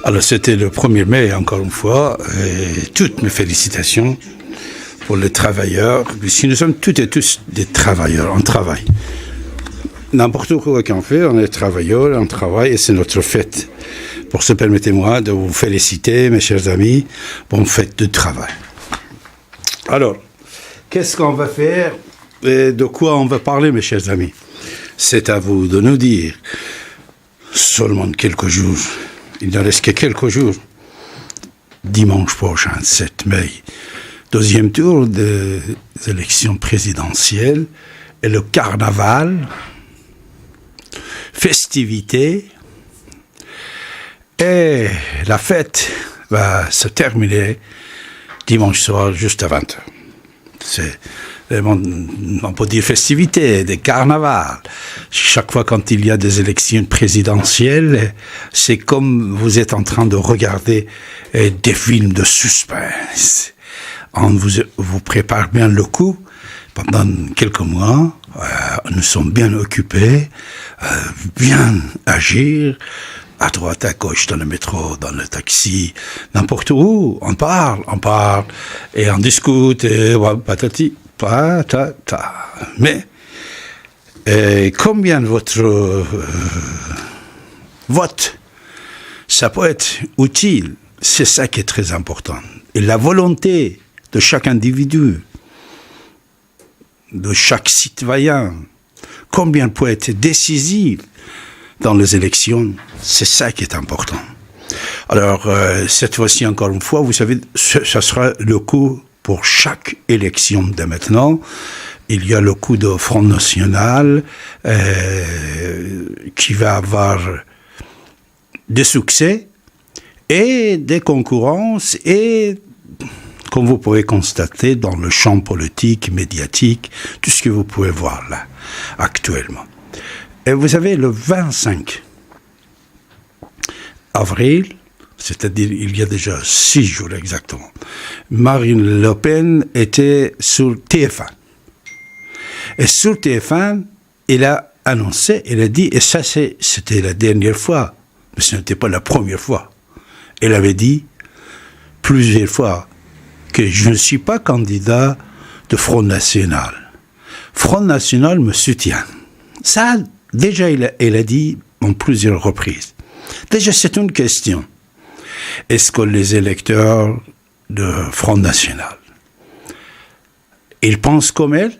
Alors c'était le 1er mai, encore une fois, et toutes mes félicitations pour les travailleurs, puisque nous sommes toutes et tous des travailleurs, on travaille. N'importe quoi qu'on fait, on est travailleurs, on travaille, et c'est notre fête. Pour ce, permettez-moi de vous féliciter, mes chers amis, bonne fête de travail. Alors, qu'est-ce qu'on va faire et de quoi on va parler, mes chers amis? C'est à vous de nous dire. Seulement quelques jours. Il ne reste que quelques jours. Dimanche prochain, 7 mai. Deuxième tour des élections présidentielles et le carnaval, festivités, et la fête va se terminer dimanche soir, juste à 20h. C'est, on peut dire festivité, des carnavals. Chaque fois quand il y a des élections présidentielles, c'est comme vous êtes en train de regarder des films de suspense. On vous prépare bien le coup. Pendant quelques mois, nous sommes bien occupés, bien agir, à droite, à gauche, dans le métro, dans le taxi, n'importe où, on parle, et on discute, et patati, patata. Mais, combien de votre vote, ça peut être utile, c'est ça qui est très important. Et la volonté de chaque individu, de chaque citoyen, combien peut être décisive dans les élections, c'est ça qui est important. Alors, cette fois-ci, encore une fois, vous savez, ça sera le coup pour chaque élection de maintenant. Il y a le coup de Front National qui va avoir des succès et des concurrences et, comme vous pouvez constater, dans le champ politique, médiatique, tout ce que vous pouvez voir là, actuellement. Et vous savez, le 25 avril, c'est-à-dire il y a déjà 6 jours exactement, Marine Le Pen était sur TF1. Et sur TF1, elle a annoncé, elle a dit, et ça c'était la dernière fois, mais ce n'était pas la première fois. Elle avait dit plusieurs fois que je ne suis pas candidat de Front National. Front National me soutient. Ça, déjà, elle a dit en plusieurs reprises. Déjà, c'est une question. Est-ce que les électeurs de Front National, ils pensent comme elle?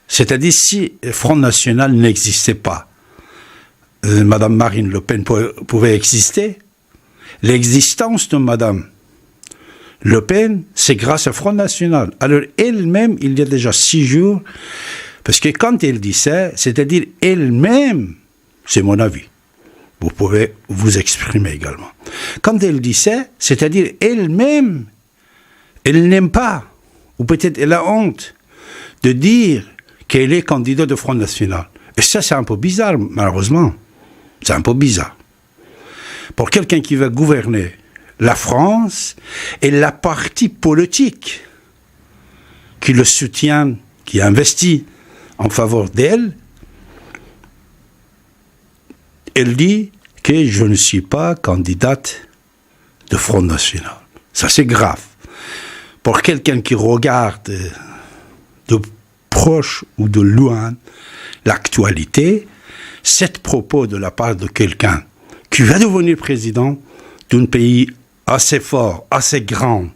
C'est-à-dire, si Front National n'existait pas, Madame Marine Le Pen pouvait exister? L'existence de Madame Le Pen, c'est grâce à Front National. Alors, elle-même, il y a déjà 6 jours, parce que quand elle dit ça, c'est-à-dire elle-même, c'est mon avis, vous pouvez vous exprimer également. Quand elle dit ça, c'est-à-dire elle-même, elle n'aime pas, ou peut-être elle a honte de dire qu'elle est candidate de Front National. Et ça, c'est un peu bizarre, malheureusement. C'est un peu bizarre. Pour quelqu'un qui va gouverner la France et la partie politique qui le soutient, qui investit en faveur d'elle, elle dit que je ne suis pas candidate de Front National. Ça, c'est grave. Pour quelqu'un qui regarde de proche ou de loin l'actualité, cet propos de la part de quelqu'un qui va devenir président d'un pays assez fort, assez grand,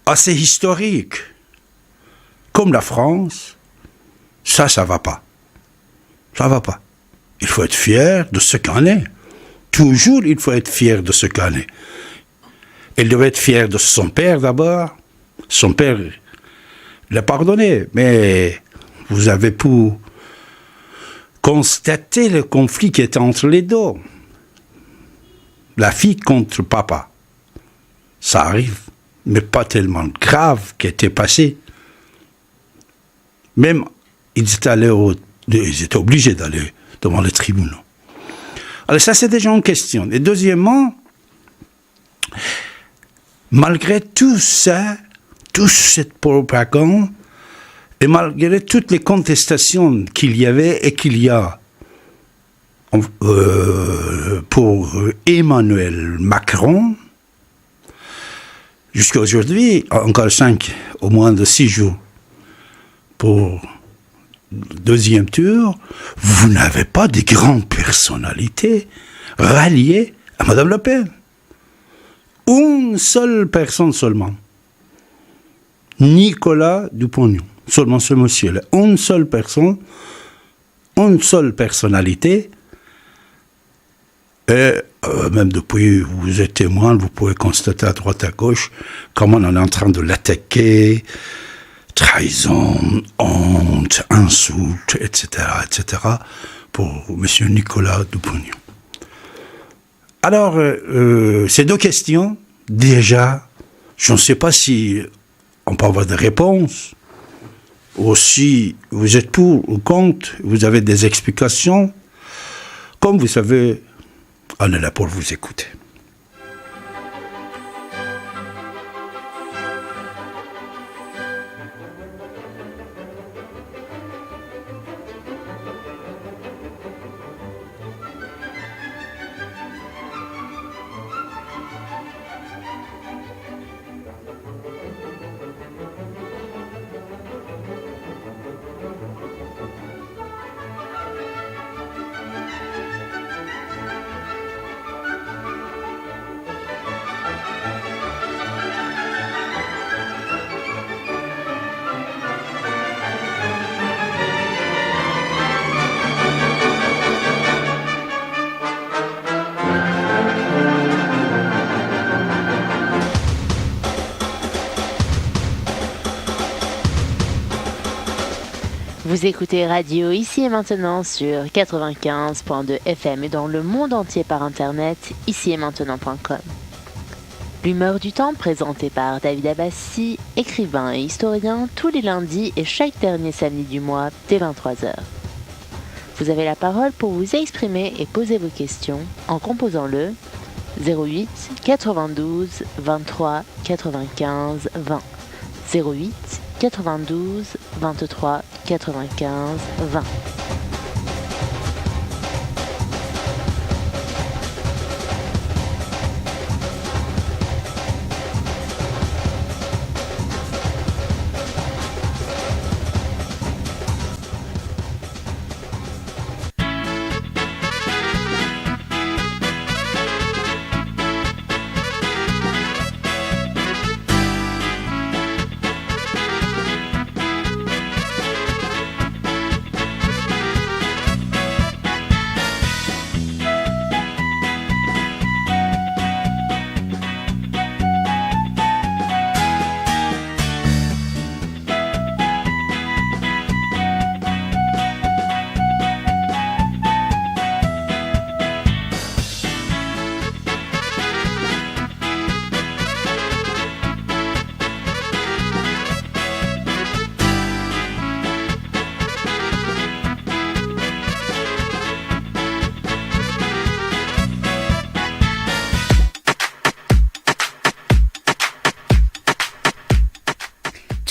assez historique, comme la France, ça va pas. Ça va pas. Il faut être fier de ce qu'on est. Toujours, il faut être fier de ce qu'on est. Elle devait être fière de son père d'abord. Son père l'a pardonné, mais vous avez pu constater le conflit qui était entre les deux. La fille contre papa. Ça arrive, mais pas tellement grave qui était passé. Même, ils étaient obligés d'aller devant les tribunaux. Alors ça, c'est déjà une question. Et deuxièmement, malgré tout ça, toute cette propagande, et malgré toutes les contestations qu'il y avait et qu'il y a pour Emmanuel Macron, jusqu'à aujourd'hui, encore au moins de 6 jours pour le deuxième tour, vous n'avez pas de grandes personnalités ralliées à Mme Le Pen. Une seule personne seulement. Nicolas Dupont-Aignan. Seulement ce monsieur-là. Une seule personne, une seule personnalité. Et même depuis, vous êtes témoin, vous pouvez constater à droite à gauche comment on est en train de l'attaquer. Trahison, honte, insulte, etc., pour M. Nicolas Dupont-Aignan. Alors, ces deux questions, déjà, je ne sais pas si on peut avoir des réponses, ou si vous êtes pour ou contre, vous avez des explications. Comme vous savez, on est là pour vous écouter. Vous écoutez Radio Ici et Maintenant sur 95.2 FM et dans le monde entier par internet, icietmaintenant.com. L'humeur du temps présentée par David Abbassi, écrivain et historien, tous les lundis et chaque dernier samedi du mois dès 23h. Vous avez la parole pour vous exprimer et poser vos questions en composant le 08 92 23 95 20. 08 92 23 95 20.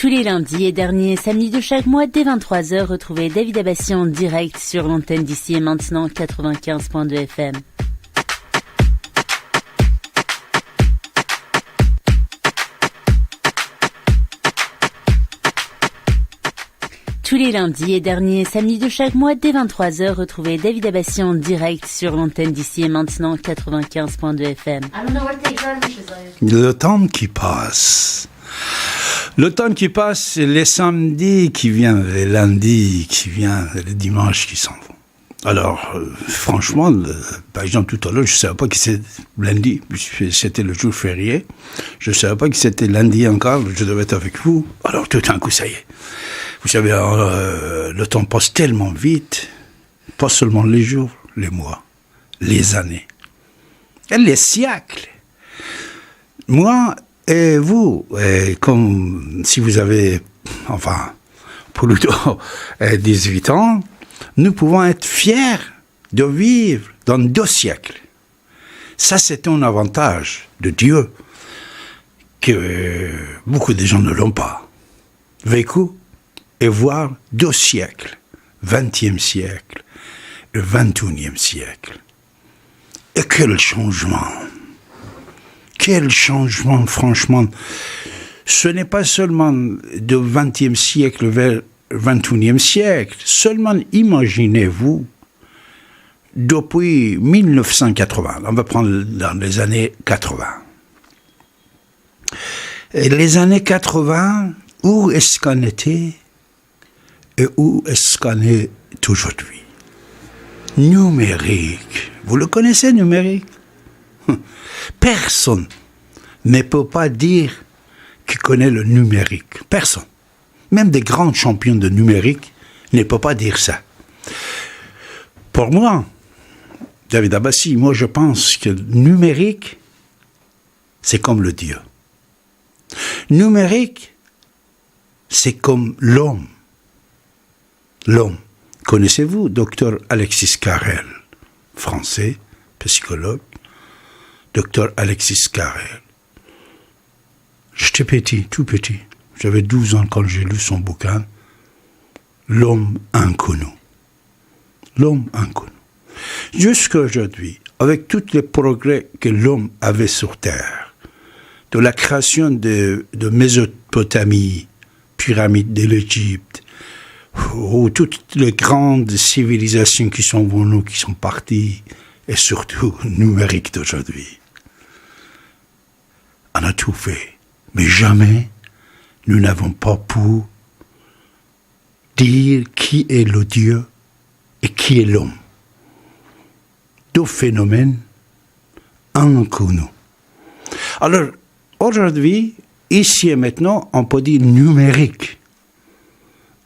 Tous les lundis et derniers samedis de chaque mois, dès 23h, retrouvez David Abbassi en direct sur l'antenne d'Ici et Maintenant 95.2 FM. Tous les lundis et derniers samedis de chaque mois, dès 23h, retrouvez David Abbassi en direct sur l'antenne d'Ici et Maintenant 95.2 FM. Le temps qui passe. Le temps qui passe, les samedis qui viennent, les lundis qui viennent, les dimanches qui s'en vont. Alors, franchement, par exemple, tout à l'heure, je ne savais pas que c'était lundi, c'était le jour férié. Je ne savais pas que c'était lundi encore, je devais être avec vous. Alors, tout d'un coup, ça y est. Vous savez, le temps passe tellement vite, pas seulement les jours, les mois, les années, et les siècles. Moi et vous, comme si vous avez, enfin, plutôt 18 ans, nous pouvons être fiers de vivre dans 2 siècles. Ça, c'est un avantage de Dieu que beaucoup de gens ne l'ont pas. Vécu et voir 2 siècles, 20e siècle le 21e siècle. Et quel changement! Quel changement, franchement! Ce n'est pas seulement du 20e siècle vers le 21e siècle. Seulement imaginez-vous, depuis 1980, on va prendre dans les années 80. Et les années 80, où est-ce qu'on était et où est-ce qu'on est aujourd'hui? Numérique. Vous le connaissez, numérique? Personne ne peut pas dire qu'il connaît le numérique. Personne. Même des grands champions de numérique ne peuvent pas dire ça. Pour moi, David Abbassi, moi je pense que le numérique, c'est comme le Dieu. Numérique, c'est comme l'homme. L'homme. Connaissez-vous Dr Alexis Carrel, français, psychologue, Dr Alexis Carrel. J'étais petit, tout petit. J'avais 12 ans quand j'ai lu son bouquin, L'homme inconnu. L'homme inconnu. Jusqu'à aujourd'hui, avec tous les progrès que l'homme avait sur Terre, de la création de Mésopotamie, pyramides de l'Égypte, ou toutes les grandes civilisations qui sont venues, qui sont parties, et surtout numérique d'aujourd'hui. On a tout fait, mais jamais nous n'avons pas pu dire qui est le Dieu et qui est l'homme. Deux phénomènes inconnus. Alors, aujourd'hui, ici et maintenant, on peut dire numérique,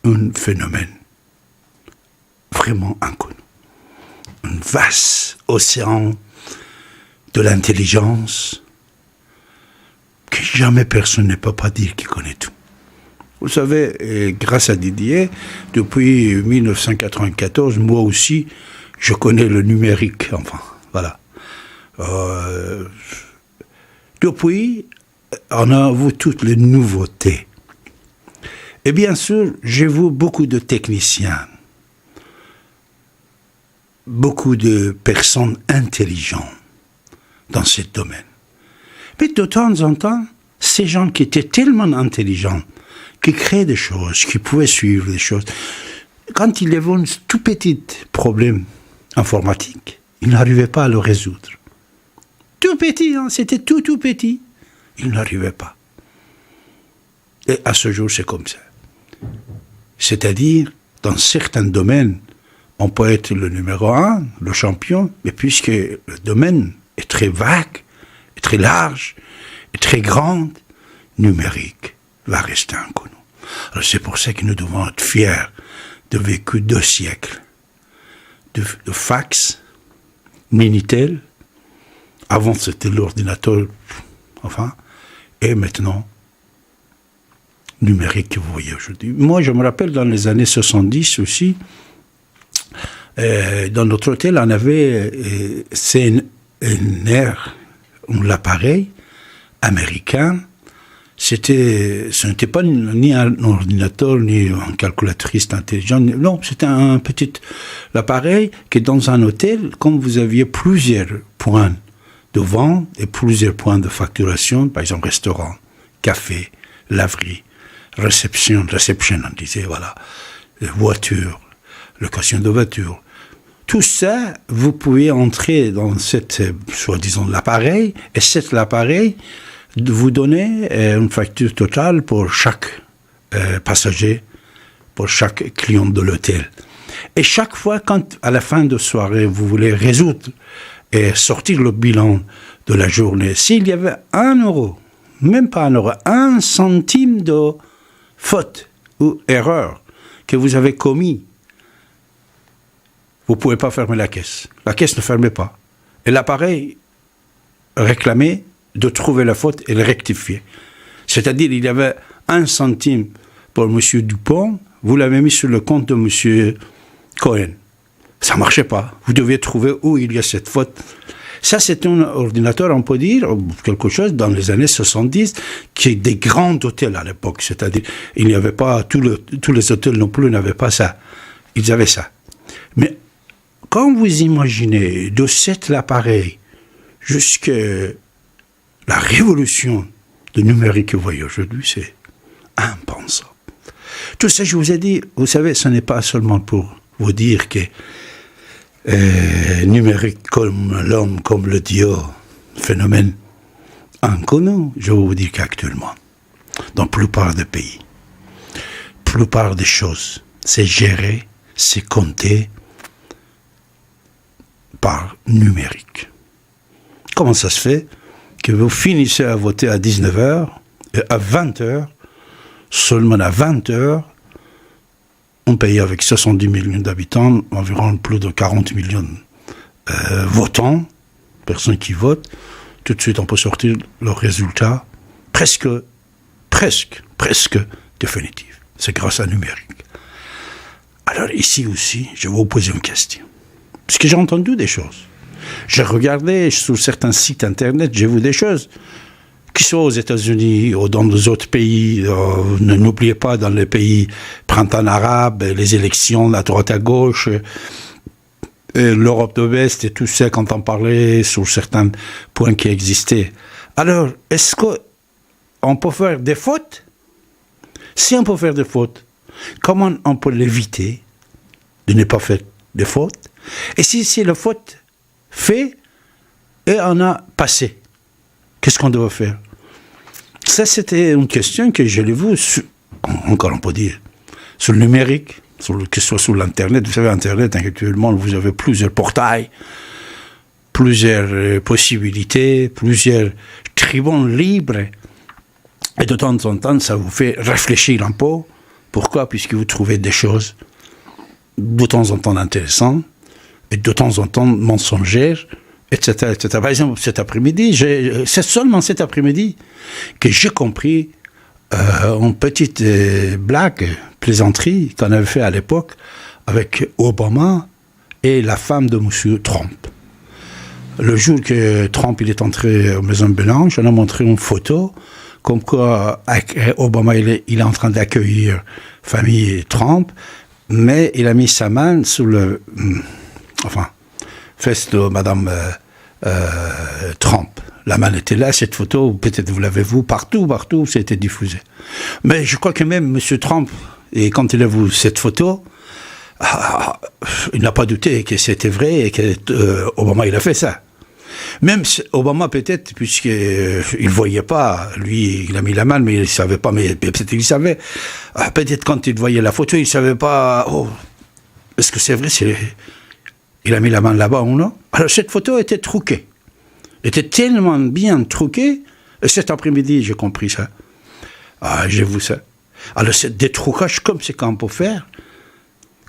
un phénomène vraiment inconnu. Un vaste océan de l'intelligence que jamais personne ne peut pas dire qu'il connaît tout. Vous savez, grâce à Didier, depuis 1994, moi aussi, je connais le numérique, enfin, voilà. Depuis, on a vu toutes les nouveautés. Et bien sûr, j'ai vu beaucoup de techniciens, beaucoup de personnes intelligentes dans ce domaine. Mais de temps en temps, ces gens qui étaient tellement intelligents, qui créaient des choses, qui pouvaient suivre des choses, quand il y avait un tout petit problème informatique, ils n'arrivaient pas à le résoudre. Tout petit, hein, c'était tout petit. Ils n'arrivaient pas. Et à ce jour, c'est comme ça. C'est-à-dire, dans certains domaines, on peut être le numéro 1, le champion, mais puisque le domaine est très vague, est très large, est très grand, numérique va rester inconnu. Alors c'est pour ça que nous devons être fiers de vécu 2 siècles de fax, Minitel, avant c'était l'ordinateur, enfin, et maintenant, numérique que vous voyez aujourd'hui. Moi, je me rappelle dans les années 70 aussi, dans notre hôtel, on avait CNR, l'appareil appareil américain. Ce n'était pas ni un ordinateur, ni une calculatrice intelligente. Non, c'était un petit appareil qui, dans un hôtel, comme vous aviez plusieurs points de vente et plusieurs points de facturation, par exemple restaurant, café, laverie, réception, on disait, voilà, voiture, location de voiture. Tout ça, vous pouvez entrer dans cette, soi-disant, l'appareil, et cet appareil vous donner une facture totale pour chaque passager, pour chaque client de l'hôtel. Et chaque fois, quand à la fin de soirée, vous voulez résoudre et sortir le bilan de la journée, s'il y avait 1 euro, même pas 1 euro, 1 centime de faute ou erreur que vous avez commis, vous ne pouvez pas fermer la caisse. La caisse ne fermait pas. Et l'appareil réclamait de trouver la faute et le rectifier. C'est-à-dire, il y avait 1 centime pour M. Dupont, vous l'avez mis sur le compte de M. Cohen. Ça ne marchait pas. Vous deviez trouver où il y a cette faute. Ça, c'est un ordinateur, on peut dire, quelque chose dans les années 70, qui est des grands hôtels à l'époque. C'est-à-dire, il n'y avait pas, tous les hôtels non plus n'avaient pas ça. Ils avaient ça. Mais quand vous imaginez de cet appareil jusqu'à la révolution de numérique que vous voyez aujourd'hui, c'est impensable. Tout ça, je vous ai dit, vous savez, ce n'est pas seulement pour vous dire que numérique comme l'homme, comme le Dieu, phénomène inconnu. Je vais vous dire qu'actuellement, dans la plupart des pays, la plupart des choses, c'est géré, c'est compté par numérique. Comment ça se fait que vous finissez à voter à 19h et à 20h, seulement à 20h, on paye avec 70 millions d'habitants, environ plus de 40 millions votants, personnes qui votent, tout de suite on peut sortir le résultat presque définitif. C'est grâce à numérique. Alors ici aussi, je vais vous poser une question. Parce que j'ai entendu des choses. J'ai regardé sur certains sites internet, j'ai vu des choses qui sont aux États-Unis ou dans les autres pays. N'oubliez pas, dans les pays printemps arabe, les élections à droite à gauche, l'Europe de l'Ouest et tout ça, quand on parlait sur certains points qui existaient. Alors, est-ce qu'on peut faire des fautes? Si on peut faire des fautes, comment on peut l'éviter de ne pas faire des fautes? Et si c'est la faute fait et on a passé, qu'est-ce qu'on doit faire? Ça, c'était une question que je l'ai vue, encore on peut dire, sur le numérique, que ce soit sur l'Internet. Vous savez, Internet, actuellement, vous avez plusieurs portails, plusieurs possibilités, plusieurs tribunes libres. Et de temps en temps, ça vous fait réfléchir un peu. Pourquoi? Puisque vous trouvez des choses de temps en temps intéressantes et de temps en temps mensongères, etc., etc. Par exemple, cet après-midi, c'est seulement cet après-midi que j'ai compris une petite blague, plaisanterie qu'on avait fait à l'époque avec Obama et la femme de M. Trump. Le jour que Trump il est entré à Maison-Blanche, on a montré une photo comme quoi Obama il est en train d'accueillir famille Trump, mais il a mis sa main sur le fesse de Madame Trump. La main était là, cette photo, peut-être vous l'avez vu, partout, c'était diffusé. Mais je crois que même M. Trump, et quand il a vu cette photo, il n'a pas douté que c'était vrai et que Obama il a fait ça. Même Obama peut-être, puisqu'il ne voyait pas, lui il a mis la main, mais il ne savait pas, mais peut-être qu'il savait. Peut-être quand il voyait la photo, il ne savait pas, est-ce que c'est vrai, il a mis la main là-bas ou non? Alors cette photo était truquée. Elle était tellement bien truquée, et cet après-midi j'ai compris ça. J'ai vu ça. Alors c'est des trucages comme c'est qu'on peut faire.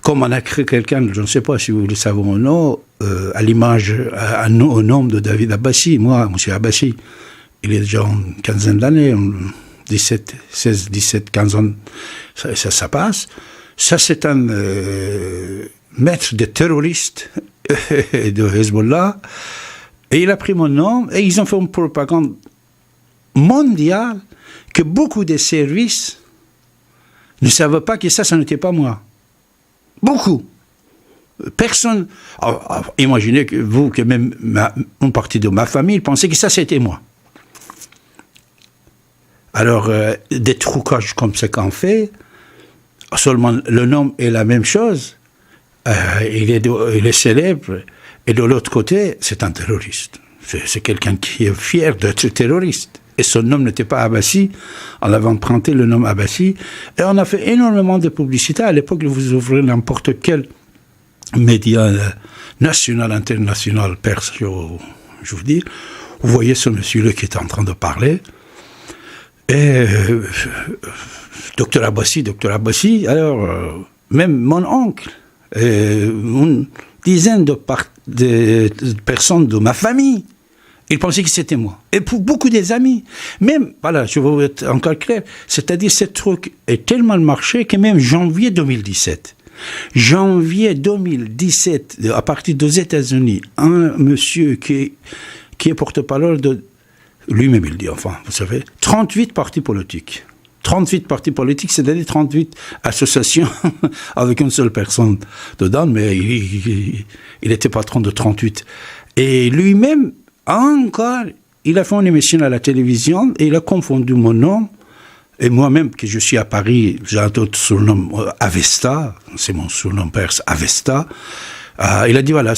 Comme on a créé quelqu'un, je ne sais pas si vous le savez ou non, à l'image, au nom de David Abbassi, moi, M. Abbassi, il est déjà une quinzaine d'années, 16, 17, 15 ans, ça passe. Ça, c'est un maître des terroristes de Hezbollah, et il a pris mon nom, et ils ont fait une propagande mondiale que beaucoup de services ne savaient pas que ça n'était pas moi. Beaucoup. Personne. Imaginez que même une partie de ma famille pensait que ça c'était moi. Alors, des trucages comme ça qu'on fait, seulement le nom est la même chose, il est célèbre, et de l'autre côté, c'est un terroriste. C'est quelqu'un qui est fier d'être terroriste. Et son nom n'était pas Abbassi, on avait emprunté le nom Abbassi, et on a fait énormément de publicité. À l'époque, vous ouvrez n'importe quel média national, international, perse, je vous dis, vous voyez ce monsieur-là qui est en train de parler, et Dr Abbassi, alors, même mon oncle, une dizaine de personnes de ma famille, ils pensaient que c'était moi. Et pour beaucoup des amis, même, voilà, je vais être encore clair, c'est-à-dire ce truc est tellement marché que même janvier 2017, à partir des États-Unis, un monsieur qui est porte-parole de, lui-même il dit, enfin, vous savez, 38 partis politiques 38 partis politiques, c'est-à-dire 38 associations avec une seule personne dedans, mais il était patron de 38. Et lui-même, encore, il a fait une émission à la télévision et il a confondu mon nom. Et moi-même, que je suis à Paris, j'ai un autre surnom, Avesta, c'est mon surnom perse, Avesta. Il a dit, voilà,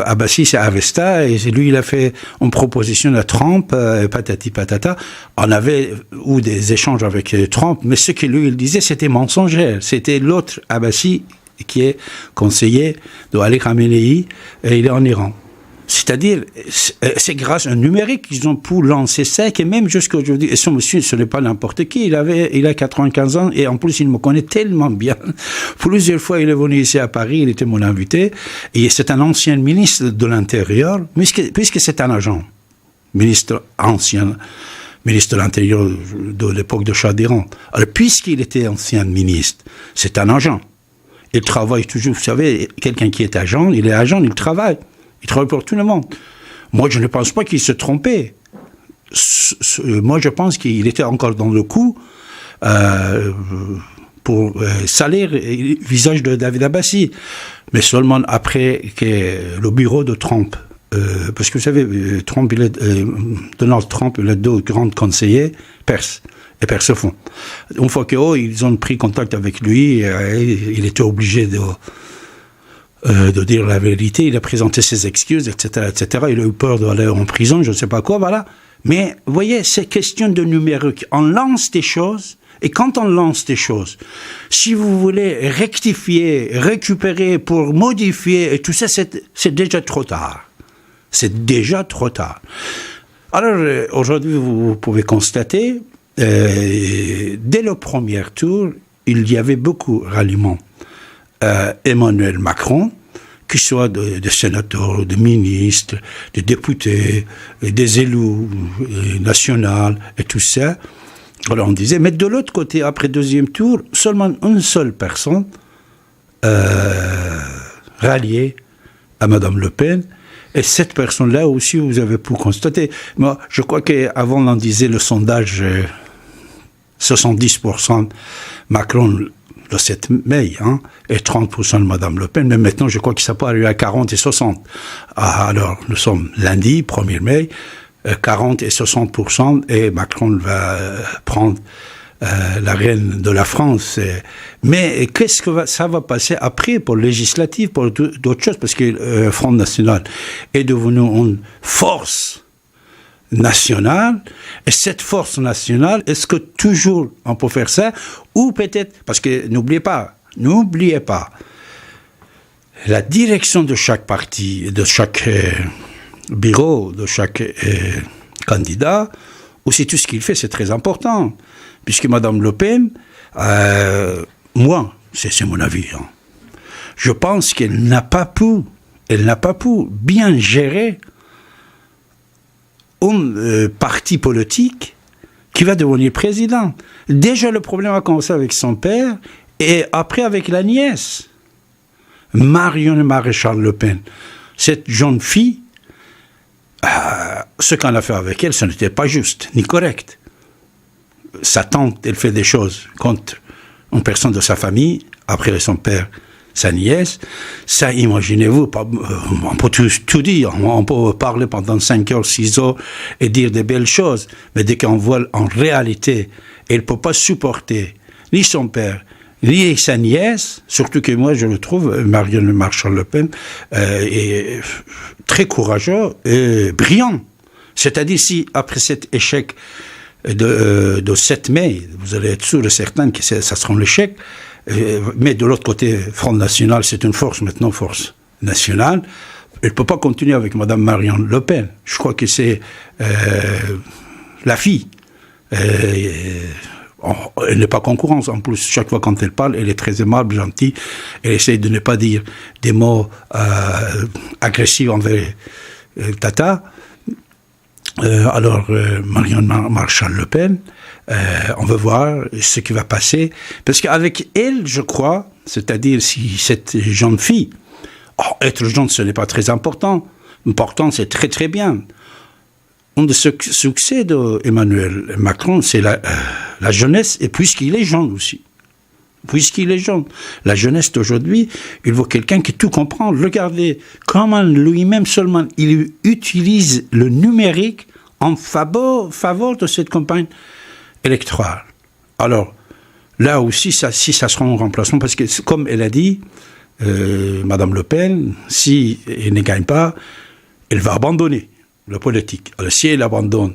Abbassi, c'est Avesta, et lui, il a fait une proposition à Trump, patati patata. On avait eu des échanges avec Trump, mais ce que lui, il disait, c'était mensonger. C'était l'autre Abbassi, qui est conseiller de Ali Khamenei, et il est en Iran. C'est-à-dire, c'est grâce au numérique qu'ils ont pu lancer ça, et même jusqu'à aujourd'hui, et ce monsieur, ce n'est pas n'importe qui, il a 95 ans, et en plus, il me connaît tellement bien. Plusieurs fois, il est venu ici à Paris, il était mon invité, et c'est un ancien ministre de l'Intérieur, puisque c'est un agent, ancien ministre de l'Intérieur de l'époque de Shah d'Iran. Alors, puisqu'il était ancien ministre, c'est un agent. Il travaille toujours, vous savez, quelqu'un qui est agent, il travaille. Il travaille pour tout le monde. Moi, je ne pense pas qu'il se trompait. Moi, je pense qu'il était encore dans le coup pour salir le visage de David Abbassi. Mais seulement après que le bureau de Trump, parce que vous savez, Donald Trump, il a deux grands conseillers perses et persophones. Une fois qu'ils ont pris contact avec lui, il était obligé de dire la vérité, il a présenté ses excuses, etc., etc. Il a eu peur d'aller en prison, je ne sais pas quoi, voilà. Mais, vous voyez, c'est question de numérique. On lance des choses, et quand on lance des choses, si vous voulez rectifier, récupérer pour modifier, et tout ça, c'est déjà trop tard. C'est déjà trop tard. Alors, aujourd'hui, vous pouvez constater, dès le premier tour, il y avait beaucoup de ralliements. Emmanuel Macron, que ce soit des sénateurs, des ministres, des députés, des élus nationaux et tout ça. Alors on disait, mais de l'autre côté, après le deuxième tour, seulement une seule personne ralliée à Mme Le Pen. Et cette personne-là aussi, vous avez pu constater. Moi, je crois qu'avant, on disait le sondage 70% Macron le 7 mai, et 30% de Mme Le Pen, mais maintenant je crois que ça peut arriver à 40 et 60. Alors nous sommes lundi, 1er mai, 40 et 60%, et Macron va prendre la reine de la France. Mais qu'est-ce que ça va passer après pour le législatif, pour d'autres choses, parce que le Front National est devenu une force nationale, et cette force nationale, est-ce que toujours on peut faire ça, ou peut-être, parce que n'oubliez pas, la direction de chaque parti, de chaque bureau, de chaque candidat, aussi tout ce qu'il fait, c'est très important, puisque Mme Le Pen, moi, c'est mon avis, je pense qu'elle n'a pas pu bien gérer un parti politique qui va devenir président. Déjà, le problème a commencé avec son père et après avec la nièce, Marion Maréchal Le Pen. Cette jeune fille, ce qu'on a fait avec elle, ce n'était pas juste ni correct. Sa tante, elle fait des choses contre une personne de sa famille, après son père, sa nièce. Ça, imaginez-vous, on peut tout dire, on peut parler pendant 5 heures, 6 heures et dire des belles choses, mais dès qu'on voit en réalité, elle ne peut pas supporter ni son père, ni sa nièce, surtout que moi je le trouve, Marion Maréchal Le Pen, est très courageux et brillant. C'est-à-dire si après cet échec de 7 mai, vous allez être sûr et certain que ça sera un échec, mais de l'autre côté, Front National, c'est une force maintenant, force nationale. Elle ne peut pas continuer avec Mme Marion Le Pen. Je crois que c'est la fille. Elle n'est pas concurrence. En plus, chaque fois quand elle parle, elle est très aimable, gentille. Elle essaie de ne pas dire des mots agressifs envers Tata. Alors, Marion Maréchal Le Pen, on va voir ce qui va passer. Parce qu'avec elle, je crois, c'est-à-dire si cette jeune fille, être jeune, ce n'est pas très important. Important, c'est très très bien. Un des succès d'Emmanuel Macron, c'est la jeunesse, et puisqu'il est jeune aussi. Puisqu'il est jeune. La jeunesse d'aujourd'hui, il veut quelqu'un qui tout comprend. Regardez comment lui-même seulement, il utilise le numérique en faveur de cette campagne électorale. Alors, là aussi, si ça sera un remplacement, parce que comme elle a dit, Madame Le Pen, si elle ne gagne pas, elle va abandonner la politique. Alors, si elle abandonne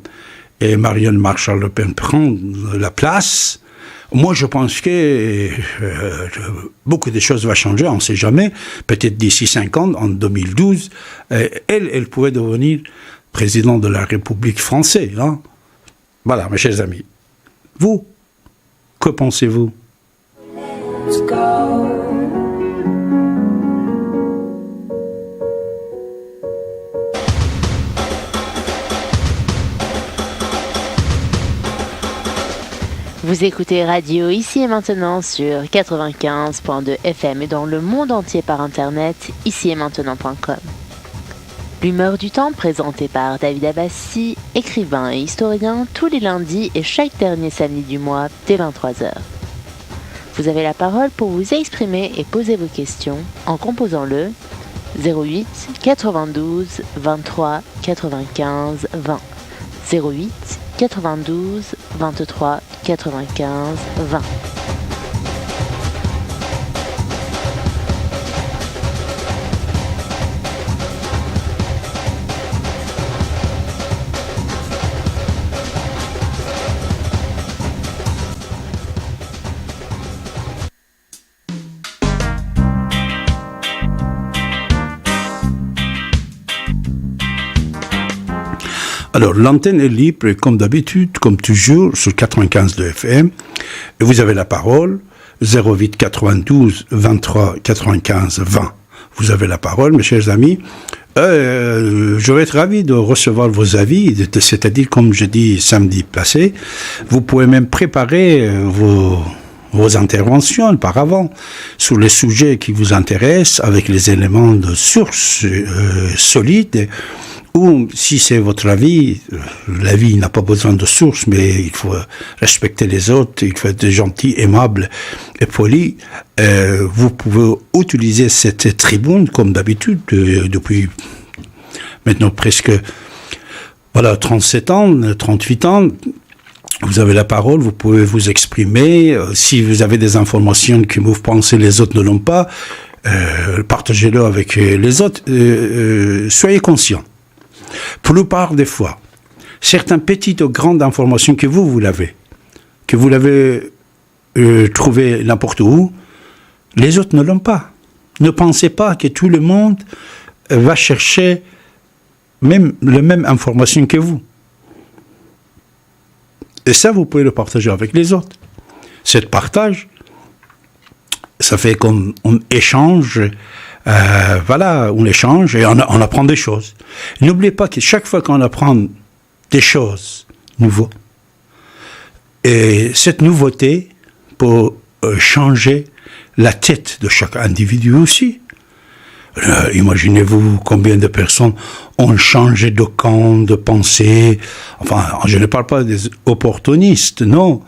et Marianne Marshall-Le Pen prend la place, moi, je pense que beaucoup de choses vont changer, on ne sait jamais. Peut-être d'ici 5 ans, en 2012, elle pourrait devenir président de la République française. Hein. Voilà, mes chers amis. Vous, que pensez-vous? Let's go. Vous écoutez Radio Ici et Maintenant sur 95.2 FM et dans le monde entier par internet, ici-et-maintenant.com. L'humeur du temps présentée par David Abbassi, écrivain et historien, tous les lundis et chaque dernier samedi du mois dès 23h. Vous avez la parole pour vous exprimer et poser vos questions en composant le 08 92 23 95 20. 08 92 23 95 20. Alors, l'antenne est libre, comme d'habitude, comme toujours, sur 95 de FM. Et vous avez la parole, 08 92 23 95 20. Vous avez la parole, mes chers amis. Je vais être ravi de recevoir vos avis, c'est-à-dire, comme je dis samedi passé, vous pouvez même préparer vos interventions par avant sur les sujets qui vous intéressent, avec les éléments de source solides. Ou, si c'est votre avis, l'avis n'a pas besoin de source, mais il faut respecter les autres, il faut être gentil, aimable et poli. Vous pouvez utiliser cette tribune, comme d'habitude, depuis maintenant presque 37 ans, 38 ans. Vous avez la parole, vous pouvez vous exprimer. Si vous avez des informations que vous pensez les autres ne l'ont pas, partagez-le avec les autres. Soyez conscients. Pour la plupart des fois, certaines petites ou grandes informations que vous l'avez trouvées n'importe où, les autres ne l'ont pas. Ne pensez pas que tout le monde va chercher la même information que vous. Et ça, vous pouvez le partager avec les autres. Ce partage, ça fait comme un échange. On échange et on apprend des choses. N'oubliez pas que chaque fois qu'on apprend des choses nouvelles, et cette nouveauté peut changer la tête de chaque individu aussi. Imaginez-vous combien de personnes ont changé de camp, de pensée. Enfin, je ne parle pas des opportunistes, non.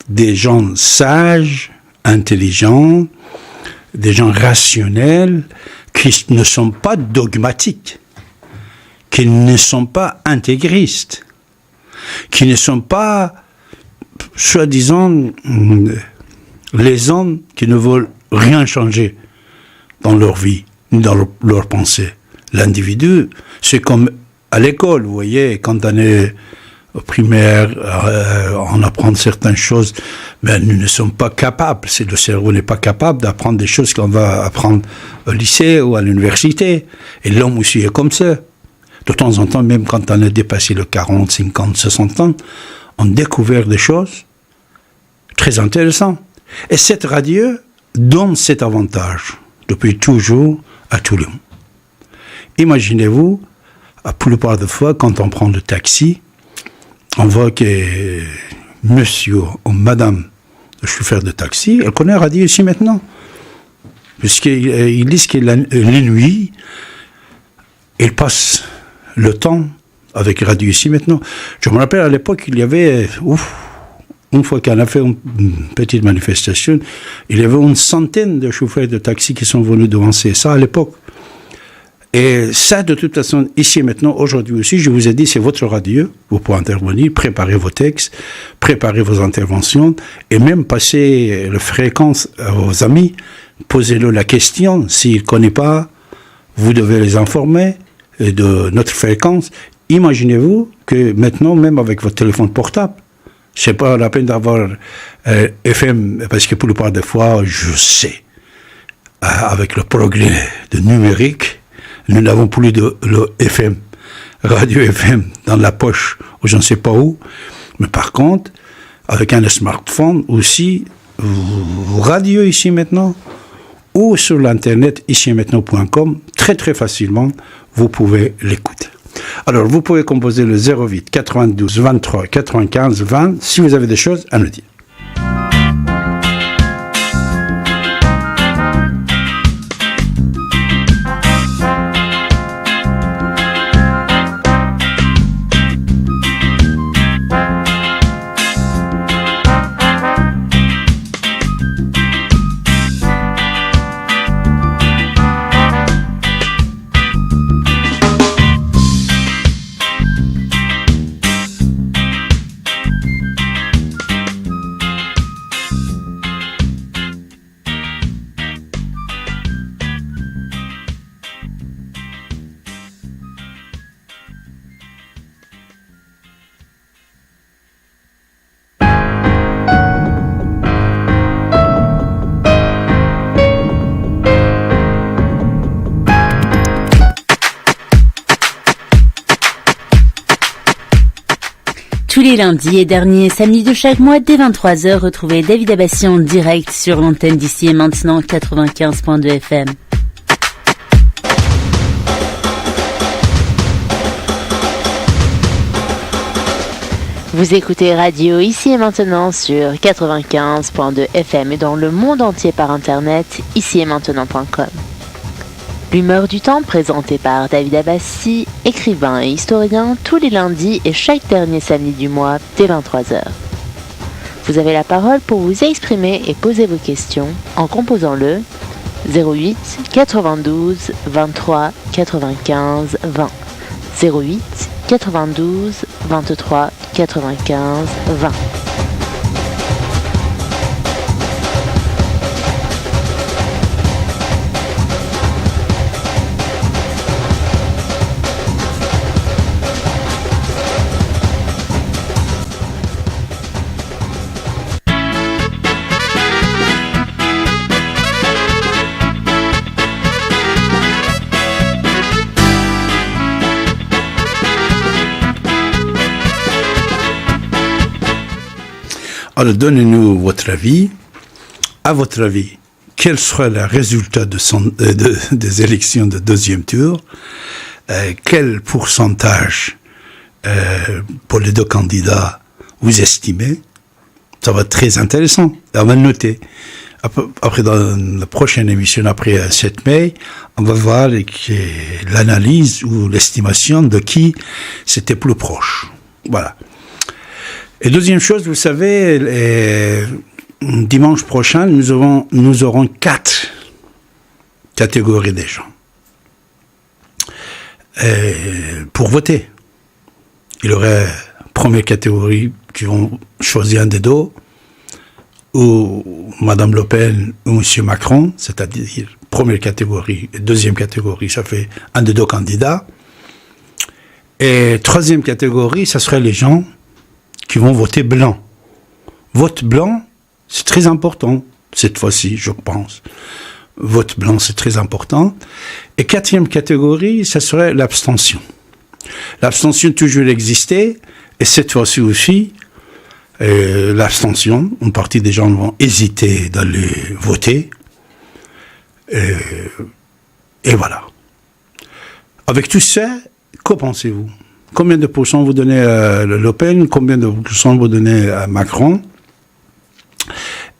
Des gens sages, intelligents, des gens rationnels, qui ne sont pas dogmatiques, qui ne sont pas intégristes, qui ne sont pas, soi-disant, les hommes qui ne veulent rien changer dans leur vie, ni dans leur pensée. L'individu, c'est comme à l'école, vous voyez, quand on est au primaire, on apprend certaines choses, mais nous ne sommes pas capables, le cerveau n'est pas capable d'apprendre des choses qu'on va apprendre au lycée ou à l'université. Et l'homme aussi est comme ça. De temps en temps, même quand on a dépassé le 40, 50, 60 ans, on découvre des choses très intéressantes. Et cette radio donne cet avantage, depuis toujours, à tout le monde. Imaginez-vous, à la plupart des fois, quand on prend le taxi, on voit que monsieur ou madame le chauffeur de taxi, elle connaît la radio ici maintenant. Puisqu'ils disent que la nuit, il passe le temps avec Radio Ici Maintenant. Je me rappelle à l'époque, il y avait une fois qu'on a fait une petite manifestation, il y avait une centaine de chauffeurs de taxi qui sont venus devancer ça à l'époque. Et ça, de toute façon, ici et maintenant, aujourd'hui aussi, je vous ai dit, c'est votre radio. Vous pouvez intervenir, préparer vos textes, préparer vos interventions, et même passer la fréquence à vos amis. Posez-leur la question. S'ils ne connaissent pas, vous devez les informer de notre fréquence. Imaginez-vous que maintenant, même avec votre téléphone portable, c'est pas la peine d'avoir FM, parce que pour la plupart des fois, je sais, avec le progrès de numérique, nous n'avons plus de le FM, radio FM dans la poche, ou je ne sais pas où. Mais par contre, avec un smartphone aussi, radio ici maintenant, ou sur l'internet ici-maintenant.com, très très facilement, vous pouvez l'écouter. Alors, vous pouvez composer le 08 92 23 95 20 si vous avez des choses à nous dire. Tous les lundis et derniers samedis de chaque mois dès 23h, retrouvez David Abbassi en direct sur l'antenne d'ici et maintenant 95.2 FM. Vous écoutez Radio ici et maintenant sur 95.2 FM et dans le monde entier par internet ici-et-maintenant.com. L'humeur du temps présentée par David Abbassi, écrivain et historien, tous les lundis et chaque dernier samedi du mois dès 23h. Vous avez la parole pour vous exprimer et poser vos questions en composant le 08 92 23 95 20. 08 92 23 95 20. Alors, donnez-nous votre avis. À votre avis, quel sera le résultat des élections de deuxième tour? Quel pourcentage pour les deux candidats vous estimez? Ça va être très intéressant. On va le noter. Après, dans la prochaine émission, après 7 mai, on va voir l'analyse ou l'estimation de qui c'était plus proche. Voilà. Et deuxième chose, vous savez, dimanche prochain, nous aurons 4 catégories de gens pour voter. Il y aurait première catégorie qui vont choisir un des deux, ou Madame Le Pen ou Monsieur Macron, c'est-à-dire première catégorie et deuxième catégorie, ça fait un des deux candidats. Et troisième catégorie, ça serait les gens qui vont voter blanc. Vote blanc, c'est très important, cette fois-ci, je pense. Vote blanc, c'est très important. Et quatrième catégorie, ça serait l'abstention. L'abstention toujours existé, et cette fois-ci aussi, l'abstention, une partie des gens vont hésiter d'aller voter. Et voilà. Avec tout ça, qu'en pensez-vous? Combien de pourcents vous donnez à Le Pen? Combien de pourcents vous donnez à Macron?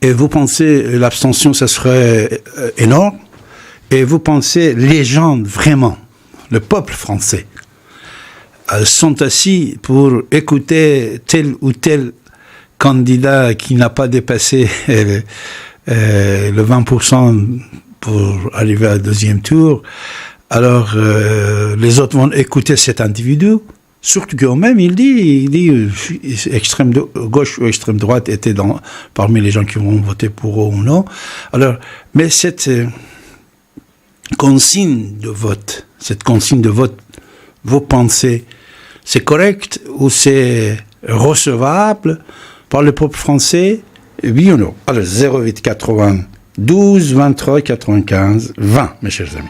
Et vous pensez l'abstention, ça serait énorme? Et vous pensez les gens, vraiment, le peuple français, sont assis pour écouter tel ou tel candidat qui n'a pas dépassé le 20% pour arriver au deuxième tour, alors les autres vont écouter cet individu. Surtout quand même, il dit extrême gauche ou extrême droite était parmi les gens qui vont voter pour eux ou non. Alors, mais cette consigne de vote, vous pensez, c'est correct ou c'est recevable par le peuple français? Oui ou non? Alors, 08 92 23 95 20, mes chers amis.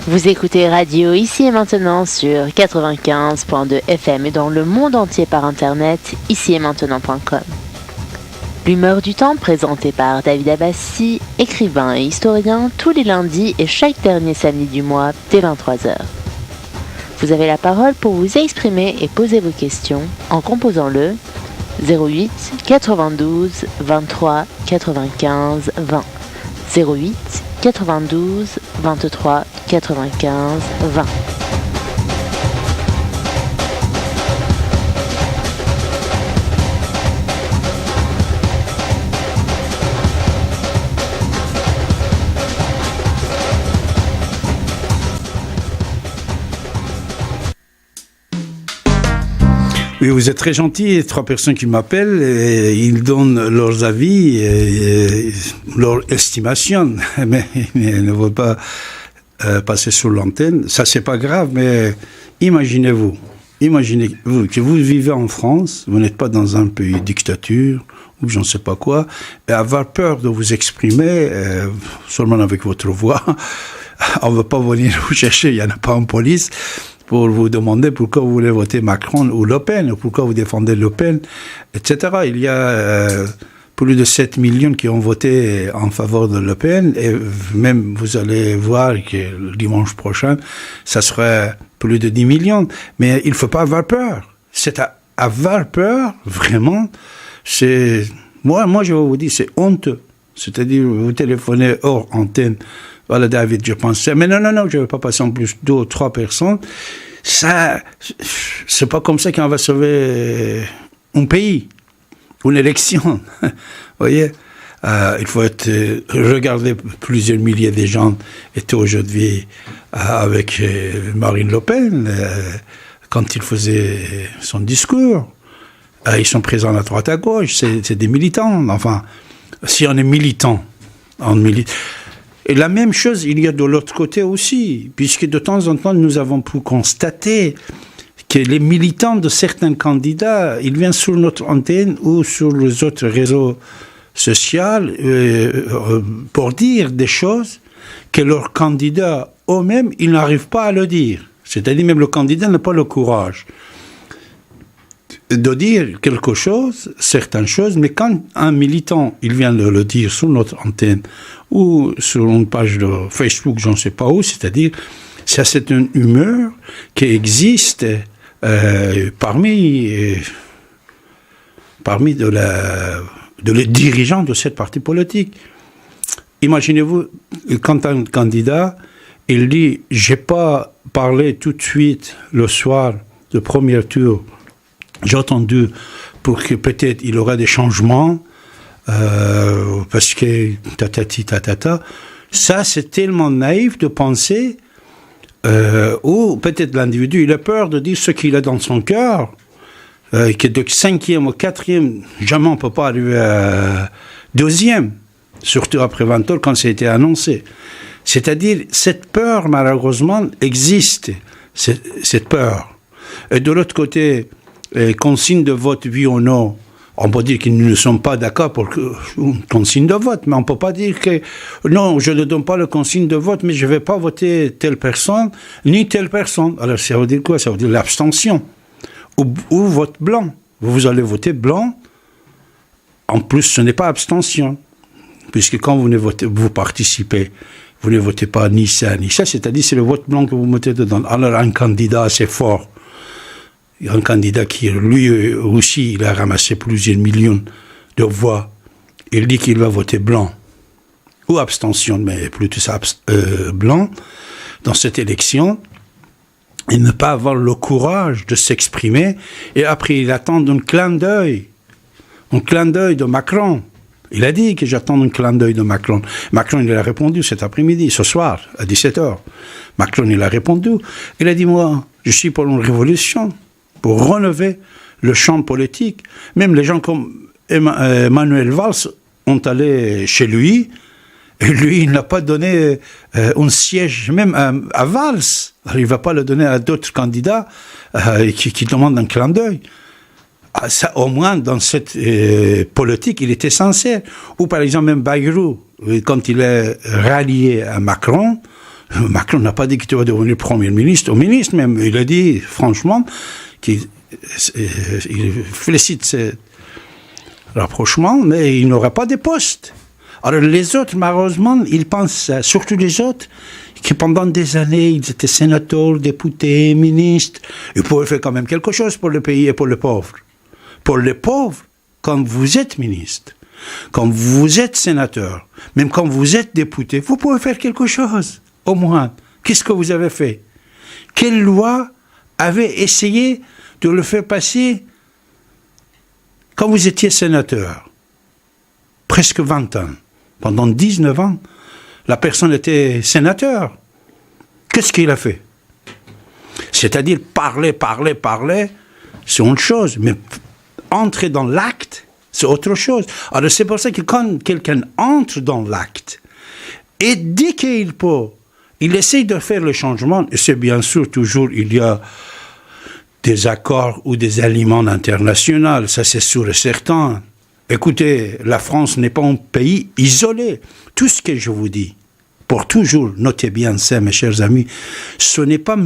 Vous écoutez Radio Ici et Maintenant sur 95.2 FM et dans le monde entier par internet, ici-et-maintenant.com. L'humeur du temps présentée par David Abbassi, écrivain et historien, tous les lundis et chaque dernier samedi du mois dès 23h. Vous avez la parole pour vous exprimer et poser vos questions en composant le 08 92 23 95 20. 08 92 23 95 20. Oui, vous êtes très gentil, 3 personnes qui m'appellent, et ils donnent leurs avis, et leur estimation, mais ils ne veulent pas passer sur l'antenne. Ça, c'est pas grave, mais imaginez-vous que vous vivez en France, vous n'êtes pas dans un pays dictature, ou je ne sais pas quoi, et avoir peur de vous exprimer, seulement avec votre voix. On ne veut pas venir vous chercher, il n'y en a pas en police, pour vous demander pourquoi vous voulez voter Macron ou Le Pen, ou pourquoi vous défendez Le Pen, etc. Il y a plus de 7 millions qui ont voté en faveur de Le Pen, et même vous allez voir que le dimanche prochain, ça sera plus de 10 millions. Mais il ne faut pas avoir peur. C'est avoir peur, vraiment, c'est... Moi, je vais vous dire, c'est honteux. C'est-à-dire, vous téléphonez hors antenne. Voilà, David, je pensais, mais non, je ne vais pas passer en plus 2 ou 3 personnes. Ça, c'est pas comme ça qu'on va sauver un pays, une élection. Vous voyez, il faut regarder plusieurs milliers de gens étaient aujourd'hui avec Marine Le Pen quand il faisait son discours. Ils sont présents à droite, à gauche, c'est des militants. Enfin, si on est militant, on milite. Et la même chose, il y a de l'autre côté aussi, puisque de temps en temps, nous avons pu constater que les militants de certains candidats, ils viennent sur notre antenne ou sur les autres réseaux sociaux pour dire des choses que leurs candidats eux-mêmes, ils n'arrivent pas à le dire. C'est-à-dire même le candidat n'a pas le courage de dire quelque chose, certaines choses, mais quand un militant, il vient de le dire sur notre antenne ou sur une page de Facebook, je ne sais pas où, c'est-à-dire, ça c'est une humeur qui existe parmi les dirigeants de cette parti politique. Imaginez-vous, quand un candidat, il dit « j'ai pas parlé tout de suite le soir du premier tour, j'ai attendu pour que peut-être il y aura des changements, parce que tatati tatata ». Ça, c'est tellement naïf de penser, ou peut-être l'individu, il a peur de dire ce qu'il a dans son cœur, que de 5e ou 4e, jamais on ne peut pas arriver à 2e. surtout après 20 ans quand ça a été annoncé. C'est-à-dire, cette peur, malheureusement, existe, cette peur. Et de l'autre côté, consigne de vote, oui ou non, on peut dire qu'ils ne sont pas d'accord pour une consigne de vote, mais on ne peut pas dire que non, je ne donne pas le consigne de vote, mais je ne vais pas voter telle personne, ni telle personne. Alors ça veut dire quoi? Ça veut dire l'abstention. Ou vote blanc. Vous allez voter blanc. En plus, ce n'est pas abstention. Puisque quand vous participez, vous ne votez pas ni ça, c'est-à-dire c'est le vote blanc que vous mettez dedans. Alors un candidat assez fort, un candidat qui, lui aussi, il a ramassé plusieurs millions de voix, il dit qu'il va voter blanc, ou abstention, mais plutôt blanc, dans cette élection, il ne peut pas avoir le courage de s'exprimer, et après il attend un clin d'œil de Macron. Il a dit que j'attends un clin d'œil de Macron. Macron, il a répondu cet après-midi, ce soir, à 17h. Macron, il a répondu. Il a dit, moi, je suis pour une révolution, pour relever le champ politique. Même les gens comme Manuel Valls ont allé chez lui, et lui, il n'a pas donné un siège même à Valls. Alors, il ne va pas le donner à d'autres candidats qui demandent un clin d'œil. Ça, au moins, dans cette politique, il était sincère. Ou par exemple, même Bayrou, quand il est rallié à Macron, Macron n'a pas dit qu'il devait devenir Premier ministre, au ministre même. Il a dit, franchement, qu'il félicite ce rapprochement, mais il n'aura pas de poste. Alors les autres, malheureusement, ils pensent, surtout les autres, que pendant des années, ils étaient sénateurs, députés, ministres, ils pouvaient faire quand même quelque chose pour le pays et pour les pauvres. Pour les pauvres, quand vous êtes ministre, quand vous êtes sénateur, même quand vous êtes député, vous pouvez faire quelque chose, au moins. Qu'est-ce que vous avez fait? Quelle loi avait essayé de le faire passer quand vous étiez sénateur? Presque 20 ans. Pendant 19 ans, la personne était sénateur. Qu'est-ce qu'il a fait? C'est-à-dire parler, c'est une chose, mais entrer dans l'acte, c'est autre chose. Alors c'est pour ça que quand quelqu'un entre dans l'acte, et dès qu'il peut, il essaye de faire le changement, et c'est bien sûr toujours, il y a des accords ou des aliments internationaux, ça c'est sûr et certain. Écoutez, la France n'est pas un pays isolé. Tout ce que je vous dis, pour toujours, notez bien ça, mes chers amis, ce n'est pas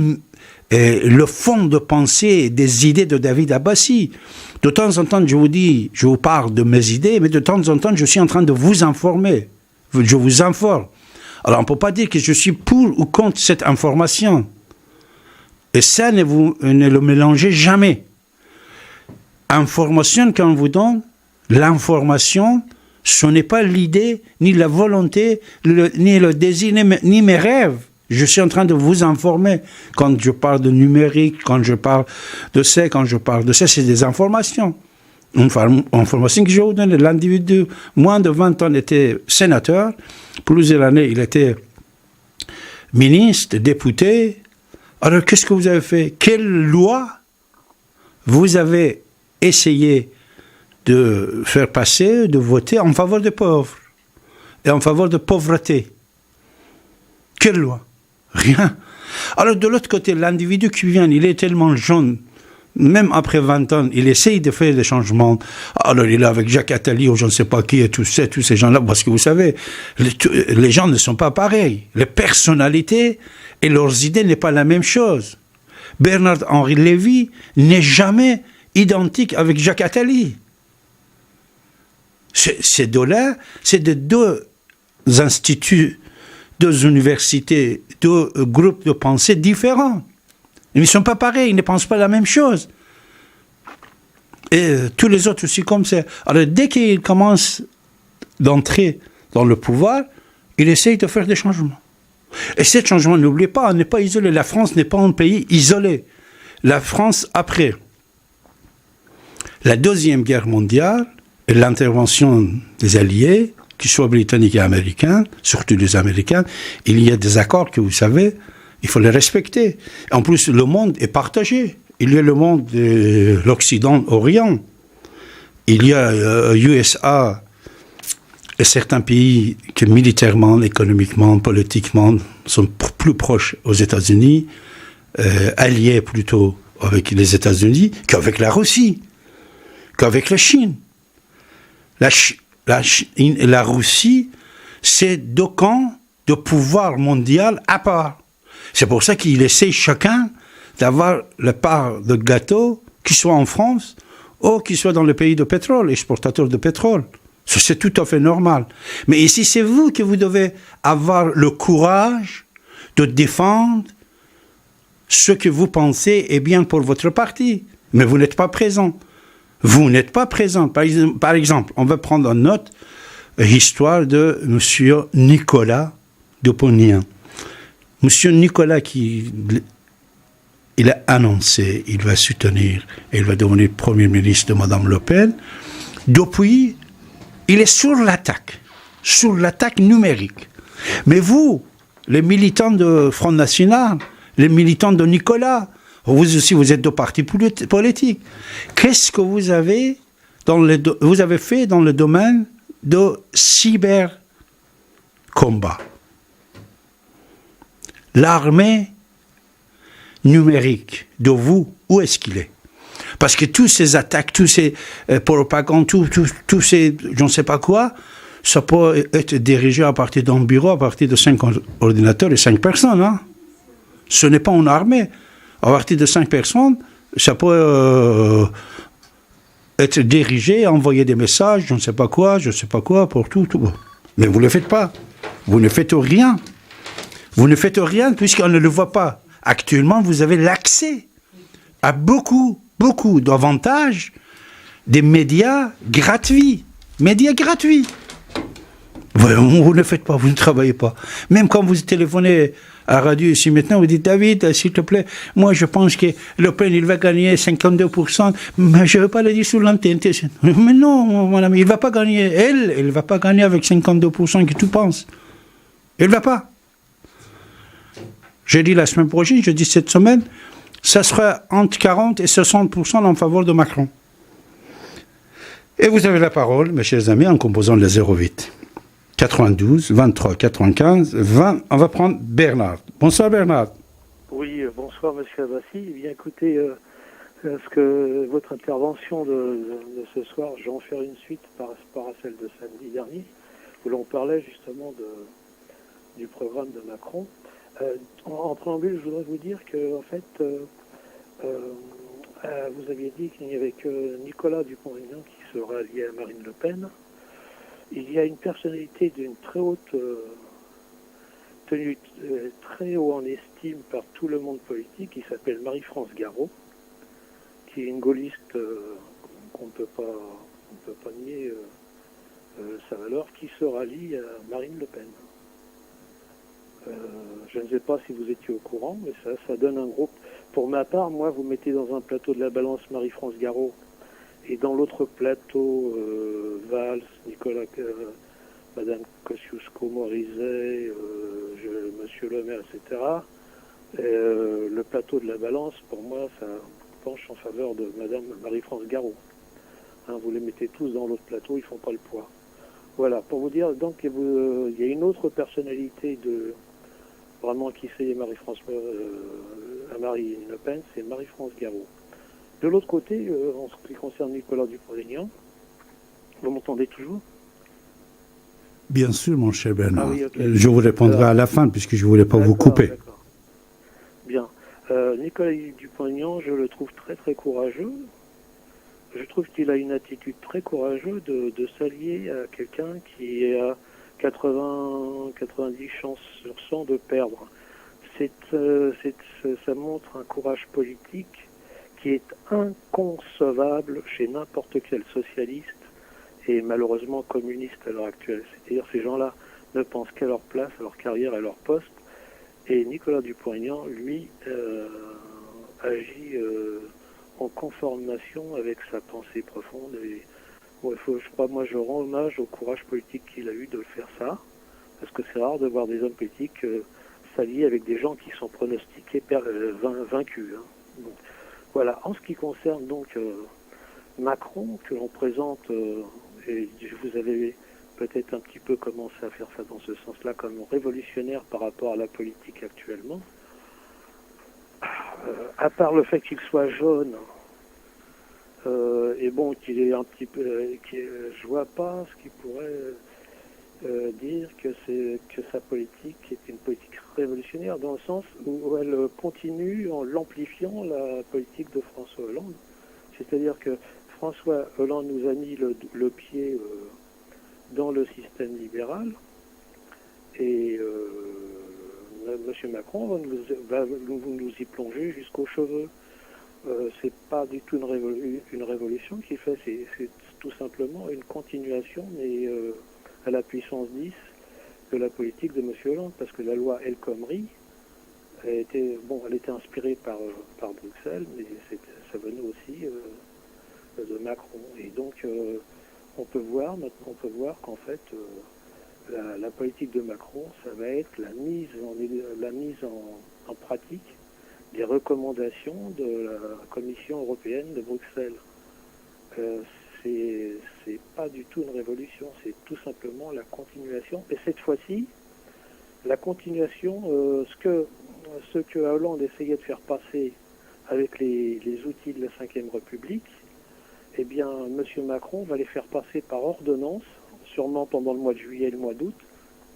le fond de pensée des idées de David Abbassi. De temps en temps, je vous parle de mes idées, mais de temps en temps, je suis en train de vous informer. Je vous informe. Alors, on ne peut pas dire que je suis pour ou contre cette information. Et ça, ne le mélangez jamais. Information qu'on vous donne, l'information, ce n'est pas l'idée, ni la volonté, ni le désir, ni mes rêves. Je suis en train de vous informer. Quand je parle de numérique, quand je parle de ça, c'est des informations. Une information que je vais vous donner. L'individu, moins de 20 ans, était sénateur. Plusieurs années, il était ministre, député. Alors, qu'est-ce que vous avez fait? Quelle loi vous avez essayé de faire passer, de voter en faveur des pauvres et en faveur de pauvreté? Quelle loi? Rien. Alors de l'autre côté, l'individu qui vient, il est tellement jeune, même après 20 ans, il essaye de faire des changements. Alors il est avec Jacques Attali ou je ne sais pas qui et tous ces gens-là, parce que vous savez, les gens ne sont pas pareils. Les personnalités et leurs idées n'est pas la même chose. Bernard-Henri Lévy n'est jamais identique avec Jacques Attali. Ces deux-là, c'est de deux instituts, deux universités, deux groupes de pensée différents. Ils ne sont pas pareils, ils ne pensent pas la même chose. Et tous les autres aussi comme ça. Alors dès qu'ils commencent d'entrer dans le pouvoir, ils essayent de faire des changements. Et ces changements, n'oubliez pas, on n'est pas isolé. La France n'est pas un pays isolé. La France, après la Deuxième Guerre mondiale, et l'intervention des Alliés, qu'ils soient britanniques et américains, surtout les Américains, il y a des accords que vous savez, il faut les respecter. En plus, le monde est partagé. Il y a le monde de l'Occident-Orient. Il y a USA Et certains pays qui militairement, économiquement, politiquement sont plus proches aux États-Unis, alliés plutôt avec les États-Unis qu'avec la Russie, qu'avec la Chine. La Russie, c'est deux camps de pouvoir mondial à part. C'est pour ça qu'il essaie chacun d'avoir la part de gâteau, qu'il soit en France ou qu'il soit dans le pays de pétrole, exportateur de pétrole. Ça, c'est tout à fait normal. Mais ici, c'est vous que vous devez avoir le courage de défendre ce que vous pensez est bien pour votre parti. Mais vous n'êtes pas présent. Vous n'êtes pas présent. Par exemple, on va prendre en note l'histoire de M. Nicolas Dupont-Aignan. M. Nicolas il a annoncé, il va soutenir, il va devenir Premier ministre de Mme Le Pen. Depuis, il est sur l'attaque numérique. Mais vous, les militants de Front National, les militants de Nicolas, vous aussi, vous êtes de partis politiques. Qu'est-ce que vous avez fait dans le domaine de cyber-combat? L'armée numérique de vous, où est-ce qu'il est? Parce que toutes ces attaques, tous ces propagandes, tous ces je ne sais pas quoi, ça peut être dirigé à partir d'un bureau, à partir de 5 ordinateurs et 5 personnes. Hein? Ce n'est pas une armée. À partir de 5 personnes, ça peut être dirigé, envoyer des messages, je ne sais pas quoi, pour tout. Mais vous ne le faites pas. Vous ne faites rien. Vous ne faites rien puisqu'on ne le voit pas. Actuellement, vous avez l'accès à beaucoup d'avantages des médias gratuits. Vous ne faites pas, vous ne travaillez pas. Même quand vous téléphonez à la radio ici maintenant, vous dites, David, s'il te plaît, moi je pense que Le Pen, il va gagner 52%, mais je ne veux pas le dire sur l'antenne. Mais non, mon ami, il ne va pas gagner. Elle ne va pas gagner avec 52% que tu penses. Elle ne va pas. J'ai dit la semaine prochaine, je dis cette semaine, ça sera entre 40 et 60% en faveur de Macron. Et vous avez la parole, mes chers amis, en composant le 08 92 23 95 20. On va prendre Bernard. Bonsoir Bernard. Oui, bonsoir Monsieur Abbassi. Eh bien écoutez, votre intervention de ce soir, je vais en faire une suite par rapport à celle de samedi dernier, où l'on parlait justement du programme de Macron. En préambule, je voudrais vous dire que, en fait, vous aviez dit qu'il n'y avait que Nicolas Dupont-Aignan qui se ralliait à Marine Le Pen. Il y a une personnalité d'une très haute tenue, très haut en estime par tout le monde politique, qui s'appelle Marie-France Garot, qui est une gaulliste qu'on ne peut pas nier sa valeur, qui se rallie à Marine Le Pen. Je ne sais pas si vous étiez au courant, mais ça donne un groupe. Pour ma part, moi, vous mettez dans un plateau de la balance Marie-France Garot et dans l'autre plateau Valls, Nicolas, Madame Kosciusko-Morizet, Monsieur Le Maire, etc. Le plateau de la balance, pour moi, ça penche en faveur de Madame Marie-France Garot. Hein, vous les mettez tous dans l'autre plateau, ils font pas le poids. Voilà, pour vous dire, donc, il y a une autre personnalité vraiment qui fait Marie-France à Marine Le Pen, c'est Marie-France Garot. De l'autre côté, en ce qui concerne Nicolas Dupont-Aignan, vous m'entendez toujours? Bien sûr, mon cher Bernard. Ah oui, okay. Je vous répondrai à la fin, puisque je ne voulais pas vous couper. D'accord. Bien. Nicolas Dupont-Aignan, je le trouve très très courageux. Je trouve qu'il a une attitude très courageuse de s'allier à quelqu'un qui a 90 chances sur 100 de perdre. Ça montre un courage politique qui est inconcevable chez n'importe quel socialiste et malheureusement communiste à l'heure actuelle. C'est-à-dire ces gens-là ne pensent qu'à leur place, à leur carrière, à leur poste. Et Nicolas Dupont-Aignan, lui, agit en conformation avec sa pensée profonde. Et je rends hommage au courage politique qu'il a eu de faire ça, parce que c'est rare de voir des hommes politiques s'allier avec des gens qui sont pronostiqués vaincus. Hein. Donc, voilà. En ce qui concerne donc Macron, que l'on présente, et vous avez peut-être un petit peu commencer à faire ça dans ce sens-là comme révolutionnaire par rapport à la politique actuellement. À part le fait qu'il soit jaune, et bon, qu'il est un petit peu, je vois pas ce qui pourrait dire que sa politique est une politique révolutionnaire dans le sens où elle continue en l'amplifiant la politique de François Hollande. C'est-à-dire que François Hollande nous a mis le pied dans le système libéral et M. Macron va nous y plonger jusqu'aux cheveux. C'est pas du tout une révolution qu'il fait, c'est tout simplement une continuation, mais à la puissance 10 de la politique de M. Hollande, parce que la loi El Khomri elle était inspirée par Bruxelles, mais ça venait aussi de Macron. Et donc on peut voir qu'en fait la politique de Macron, ça va être la mise en pratique des recommandations de la Commission européenne de Bruxelles. C'est pas du tout une révolution, c'est tout simplement la continuation. Et cette fois-ci, la continuation, ce que Hollande essayait de faire passer avec les outils de la Ve République, eh bien, M. Macron va les faire passer par ordonnance, sûrement pendant le mois de juillet et le mois d'août,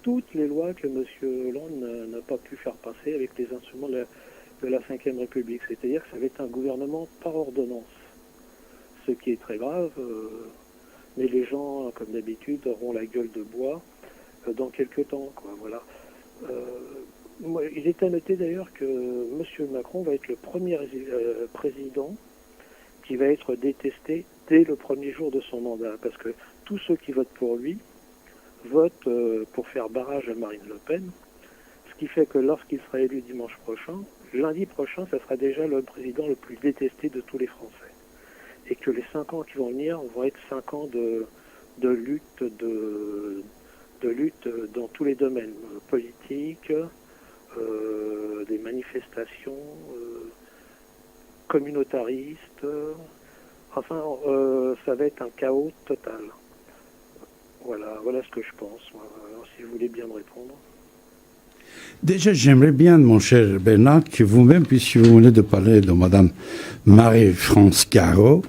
toutes les lois que M. Hollande n'a pas pu faire passer avec les instruments de la Ve République. C'est-à-dire que ça va être un gouvernement par ordonnance. Ce qui est très grave, mais les gens, comme d'habitude, auront la gueule de bois dans quelques temps, quoi. Voilà. Il est à noter d'ailleurs que M. Macron va être le premier président qui va être détesté dès le premier jour de son mandat, parce que tous ceux qui votent pour lui votent pour faire barrage à Marine Le Pen, ce qui fait que lorsqu'il sera élu dimanche prochain, lundi prochain, ça sera déjà le président le plus détesté de tous les Français. Et que les 5 ans qui vont venir vont être 5 ans de lutte dans tous les domaines, politiques, des manifestations, communautaristes, enfin, ça va être un chaos total. Voilà ce que je pense. Alors, si vous voulez bien me répondre. Déjà, j'aimerais bien, mon cher Bernard, que vous-même, puisque vous venez de parler de Madame Marie-France Garot,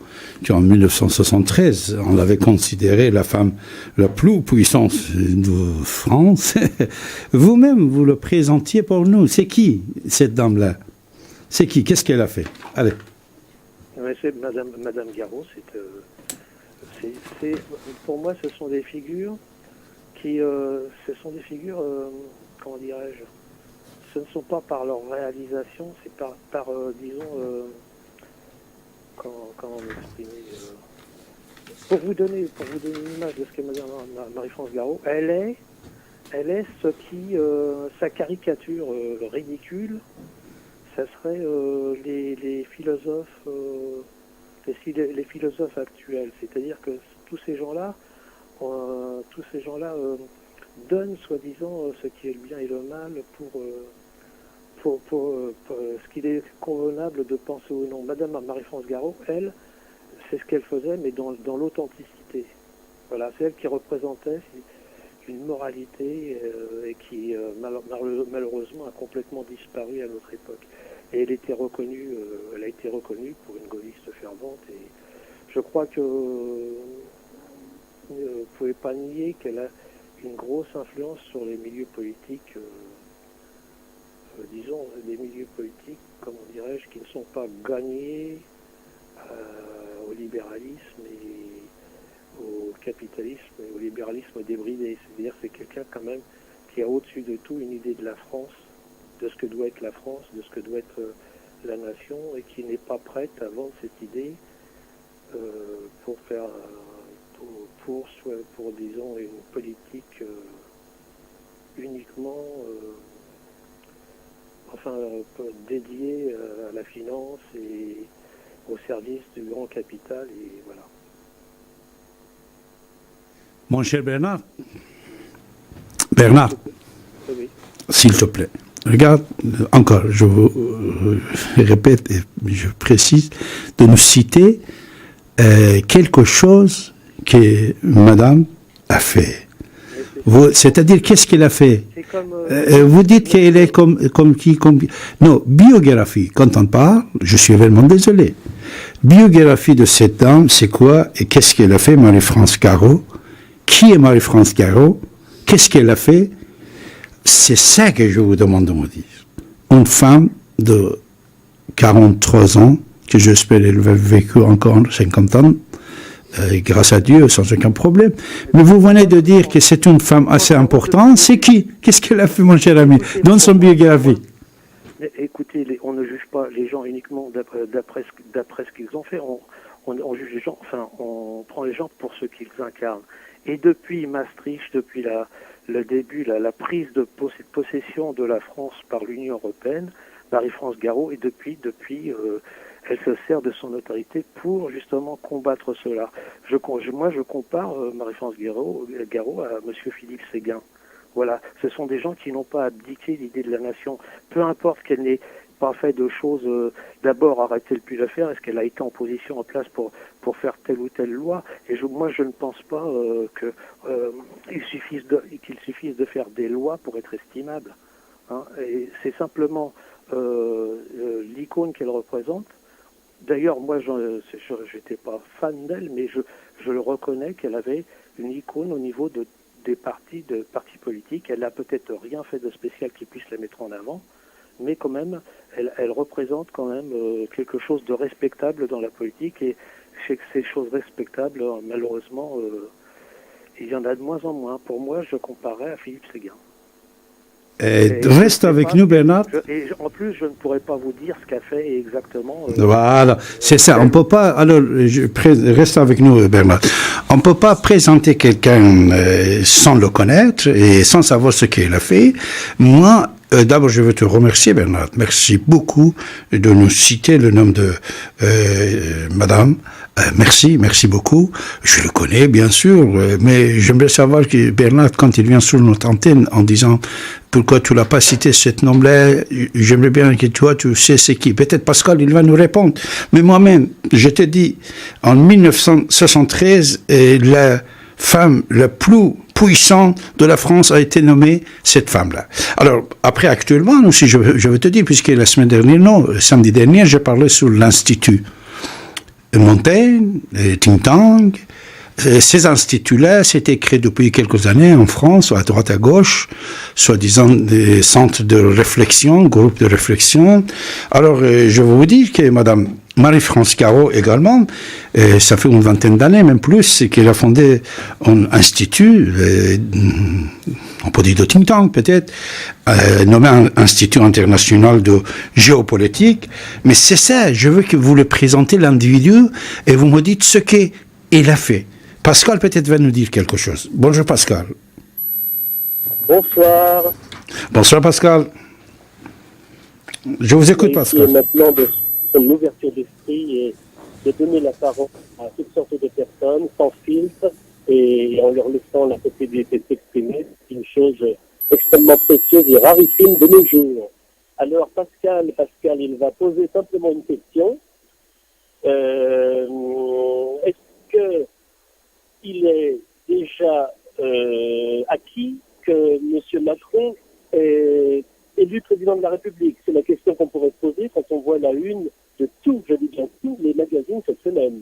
qui en 1973, on l'avait considérée la femme la plus puissante de France. Vous-même, vous le présentiez pour nous. C'est qui, cette dame-là? C'est qui? Qu'est-ce qu'elle a fait? Allez. Ouais, c'est Madame Garot. Pour moi, ce sont des figures comment dirais-je, ce ne sont pas par leur réalisation, c'est par disons, comment m'exprimer, pour vous donner une image de ce qu'est Madame Marie-France Garot, elle est ce qui, sa caricature ridicule, ça serait les philosophes, les philosophes actuels, c'est-à-dire que tous ces gens-là donnent soi-disant ce qui est le bien et le mal pour ce qu'il est convenable de penser ou non. Madame Marie-France Garot, elle, c'est ce qu'elle faisait, mais dans l'authenticité. Voilà, c'est elle qui représentait une moralité et qui malheureusement a complètement disparu à notre époque. Et elle a été reconnue pour une gaulliste fervente. Et je crois que vous ne pouvez pas nier qu'elle a une grosse influence sur les milieux politiques, disons, des milieux politiques, comment dirais-je, qui ne sont pas gagnés au libéralisme et au capitalisme et au libéralisme débridé. C'est-à-dire que c'est quelqu'un quand même qui a au-dessus de tout une idée de la France, de ce que doit être la France, de ce que doit être la nation, et qui n'est pas prête à vendre cette idée pour faire... pour disons une politique uniquement dédiée à la finance et au service du grand capital, et voilà. Mon cher Bernard, Oui. s'il te plaît, regarde, encore, je vous répète et je précise, de nous citer quelque chose que Madame a fait. C'est-à-dire, qu'est-ce qu'il a fait? C'est comme... Vous dites qu'il est comme qui... Non, biographie. Quand on parle, je suis vraiment désolé. Biographie de cette dame, c'est quoi? Et qu'est-ce qu'elle a fait, Marie-France Garot? Qui est Marie-France Garot? Qu'est-ce qu'elle a fait? C'est ça que je vous demande de me dire. Une femme de 43 ans, que j'espère elle va vécu encore 50 ans, grâce à Dieu, sans aucun problème. Mais vous venez de dire que c'est une femme assez importante. C'est qui? Qu'est-ce qu'elle a fait, mon cher ami, dans son biographie? Écoutez, on ne juge pas les gens uniquement d'après ce qu'ils ont fait. On juge les gens, enfin, on prend les gens pour ce qu'ils incarnent. Et depuis Maastricht, depuis le début, la prise de possession de la France par l'Union européenne, Marie-France Garot, et depuis, elle se sert de son autorité pour justement combattre cela. Moi, je compare Marie-France Garot à Monsieur Philippe Séguin. Voilà, ce sont des gens qui n'ont pas abdiqué l'idée de la nation. Peu importe qu'elle n'ait pas fait de choses, d'abord arrêter-elle pu la faire, est-ce qu'elle a été en position en place pour faire telle ou telle loi? Et moi je ne pense pas qu'il suffise de faire des lois pour être estimable. Hein. Et c'est simplement l'icône qu'elle représente. D'ailleurs, moi, j'étais pas fan d'elle, mais je le reconnais qu'elle avait une icône au niveau des partis politiques. Elle n'a peut-être rien fait de spécial qui puisse la mettre en avant, mais quand même, elle représente quand même quelque chose de respectable dans la politique, et ces choses respectables, malheureusement, il y en a de moins en moins. Pour moi, je comparais à Philippe Séguin. Reste avec nous, Bernard. En plus, je ne pourrais pas vous dire ce qu'a fait exactement. Voilà, c'est ça. On peut pas. Alors, reste avec nous, Bernard. On peut pas présenter quelqu'un sans le connaître et sans savoir ce qu'il a fait. Moi, d'abord, je veux te remercier, Bernard. Merci beaucoup de nous citer le nom de Madame. Merci beaucoup. Je le connais, bien sûr, mais j'aimerais savoir que Bernard, quand il vient sur notre antenne en disant pourquoi tu l'as pas cité cet nom-là, j'aimerais bien que toi, tu sais c'est qui. Peut-être Pascal, il va nous répondre. Mais moi-même, je te dis, en 1973, la femme la plus puissante de la France a été nommée cette femme-là. Alors, après, actuellement, aussi, je veux te dire, puisque la semaine dernière, non, samedi dernier, j'ai parlé sur l'Institut Montaigne, think tank. Ces instituts-là, c'était créé depuis quelques années en France, à droite à gauche, soi-disant des centres de réflexion, groupes de réflexion. Alors, je veux vous dire que Madame Marie-France Garot également, ça fait une vingtaine d'années, même plus, qu'elle a fondé un institut, on peut dire de think tank peut-être, nommé un Institut international de géopolitique. Mais c'est ça, je veux que vous le présentez l'individu et vous me dites ce qu'il a fait. Pascal peut-être va nous dire quelque chose. Bonjour Pascal. Bonsoir. Bonsoir Pascal. Je vous écoute Pascal. Maintenant de son ouverture d'esprit et de donner la parole à toutes sortes de personnes sans filtre et en leur laissant la possibilité de s'exprimer. C'est une chose extrêmement précieuse et rarissime de nos jours. Alors Pascal, il va poser simplement une question. Est-ce que il est déjà acquis que M. Macron est élu président de la République? C'est la question qu'on pourrait poser quand on voit la une de tous, je dis bien tous, les magazines cette semaine.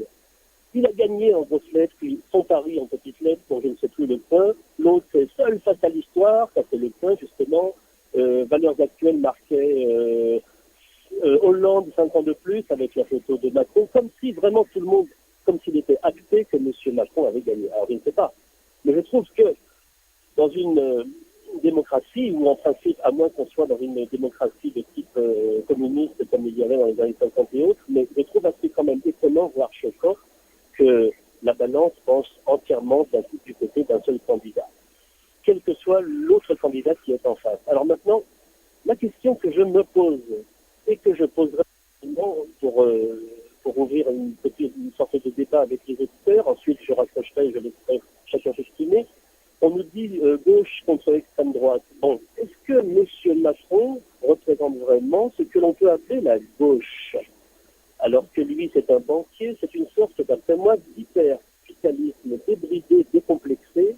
Il a gagné en grosses lettres, puis son pari en petites lettres pour je ne sais plus le point. L'autre, c'est seul face à l'histoire, ça c'est le point justement. Valeurs actuelles marquait Hollande 5 ans de plus avec la photo de Macron, comme si vraiment tout le monde, comme s'il était acté que M. Macron avait gagné. Alors je ne sais pas. Mais je trouve que dans une démocratie, ou en principe, à moins qu'on soit dans une démocratie de type communiste comme il y avait dans les années 50 et autres, mais je trouve assez quand même étonnant, voire choquant, que la balance penche entièrement du côté d'un seul candidat, quel que soit l'autre candidat qui est en face. Alors maintenant, la question que je me pose, et que je poserai pour ouvrir une sorte de débat avec les auditeurs, ensuite je raccrocherai et je laisserai chacun s'exprimer. On nous dit gauche contre extrême droite. Bon, est-ce que M. Macron représente vraiment ce que l'on peut appeler la gauche? Alors que lui, c'est un banquier, c'est une sorte, d'après moi, d'hyper-capitalisme débridé, décomplexé,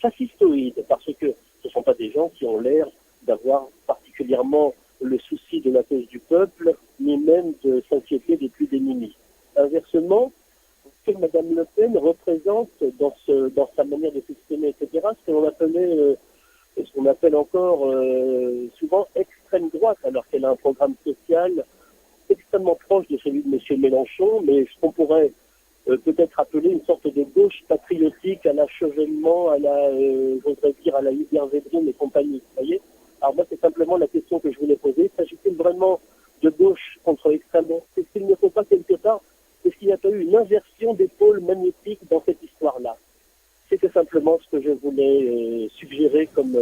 fascistoïde. ont l'air d'avoir particulièrement le souci de la cause du peuple, ni même de s'inquiéter des plus démunis. Inversement, que Mme Le Pen représente dans sa manière de s'exprimer, etc., ce qu'on appelle encore souvent extrême droite, alors qu'elle a un programme social extrêmement proche de celui de M. Mélenchon, mais ce qu'on pourrait peut-être appeler une sorte de gauche patriotique à la Chevènement, j'oserais dire, à la Hubert Védrine et compagnie. Vous voyez ? Alors moi, c'est simplement la question que je voulais poser. S'agit-il vraiment de gauche contre extrême droite ? Est-ce qu'il ne faut pas quelque part, est-ce qu'il n'y a pas eu une inversion des pôles magnétiques dans cette histoire-là ? C'était simplement ce que je voulais suggérer comme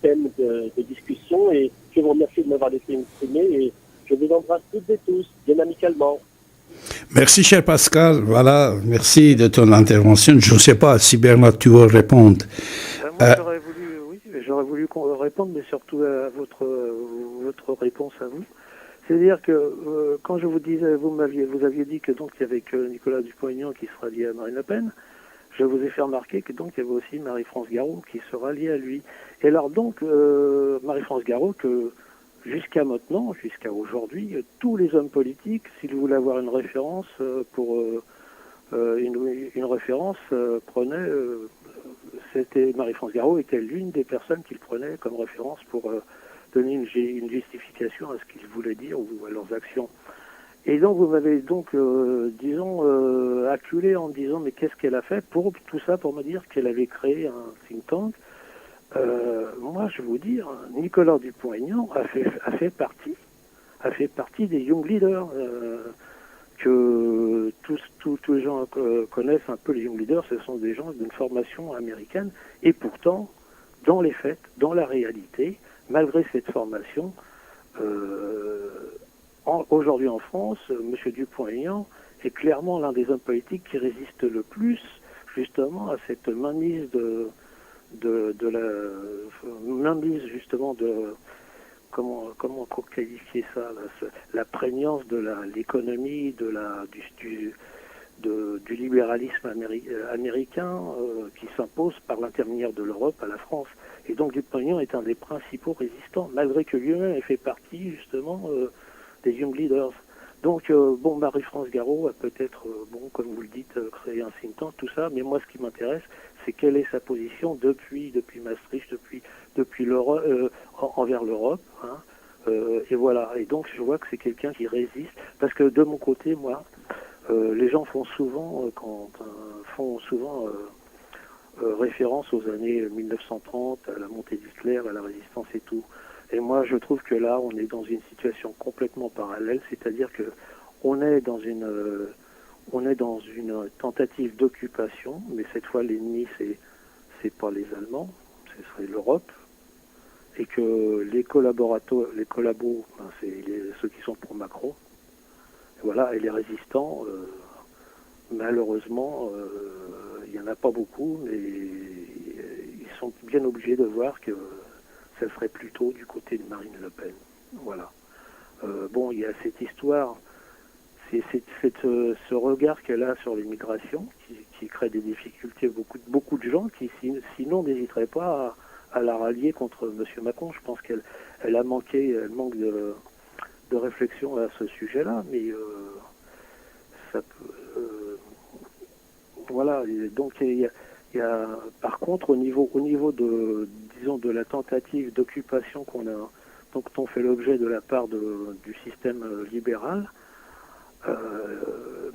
thème de discussion, et je vous remercie de m'avoir laissé m'exprimer, et je vous embrasse toutes et tous, bien amicalement. Merci, cher Pascal. Voilà, merci de ton intervention. Je ne sais pas si Bernard, tu veux répondre. Moi, j'aurais voulu répondre, mais surtout à votre réponse à vous. C'est-à-dire que quand je vous disais, vous aviez dit que donc il y avait que Nicolas Dupont-Aignan qui sera lié à Marine Le Pen. Je vous ai fait remarquer que donc il y avait aussi Marie-France Garot qui sera liée à lui. Et alors donc Marie-France Garot, que jusqu'à maintenant, jusqu'à aujourd'hui, tous les hommes politiques, s'ils voulaient avoir une référence une référence, prenaient, c'était Marie-France Garot était l'une des personnes qu'ils prenaient comme référence pour donner une justification à ce qu'ils voulaient dire ou à leurs actions. Et donc vous m'avez donc, acculé en me disant mais qu'est-ce qu'elle a fait pour tout ça, pour me dire qu'elle avait créé un think tank. Moi, je vais vous dire, Nicolas Dupont-Aignan a fait partie des Young Leaders, que tous les gens connaissent un peu les Young Leaders. Ce sont des gens d'une formation américaine, et pourtant, dans les faits, dans la réalité, malgré cette formation, aujourd'hui en France, M. Dupont-Aignan est clairement l'un des hommes politiques qui résiste le plus, justement, à cette mainmise comment qualifier ça, la prégnance de l'économie, du libéralisme américain qui s'impose par l'intermédiaire de l'Europe à la France. Et donc Dupont-Aignan est un des principaux résistants, malgré que lui-même ait fait partie justement des Young Leaders. Donc Marie-France Garot a peut-être, comme vous le dites, créé un think tank, tout ça, mais moi ce qui m'intéresse, c'est quelle est sa position depuis Maastricht, depuis l'Europe, envers l'Europe, hein, et voilà. Et donc je vois que c'est quelqu'un qui résiste, parce que de mon côté, moi, les gens font souvent référence aux années 1930, à la montée d'Hitler, à la résistance et tout. Et moi, je trouve que là, on est dans une situation complètement parallèle, c'est-à-dire que on est dans une tentative d'occupation, mais cette fois l'ennemi c'est pas les Allemands, ce serait l'Europe, et que les collabos, c'est ceux qui sont pour Macron. Et voilà, et les résistants, malheureusement, il y en a pas beaucoup, mais ils sont bien obligés de voir que ça serait plutôt du côté de Marine Le Pen. Voilà. Il y a cette histoire, c'est ce regard qu'elle a sur l'immigration qui crée des difficultés. Beaucoup de gens qui, sinon, n'hésiteraient pas à la rallier contre M. Macron. Je pense qu'elle manque de réflexion à ce sujet-là, mais ça peut... voilà. Donc il y a, par contre, au niveau de, disons, de la tentative d'occupation dont on fait l'objet de la part du système libéral,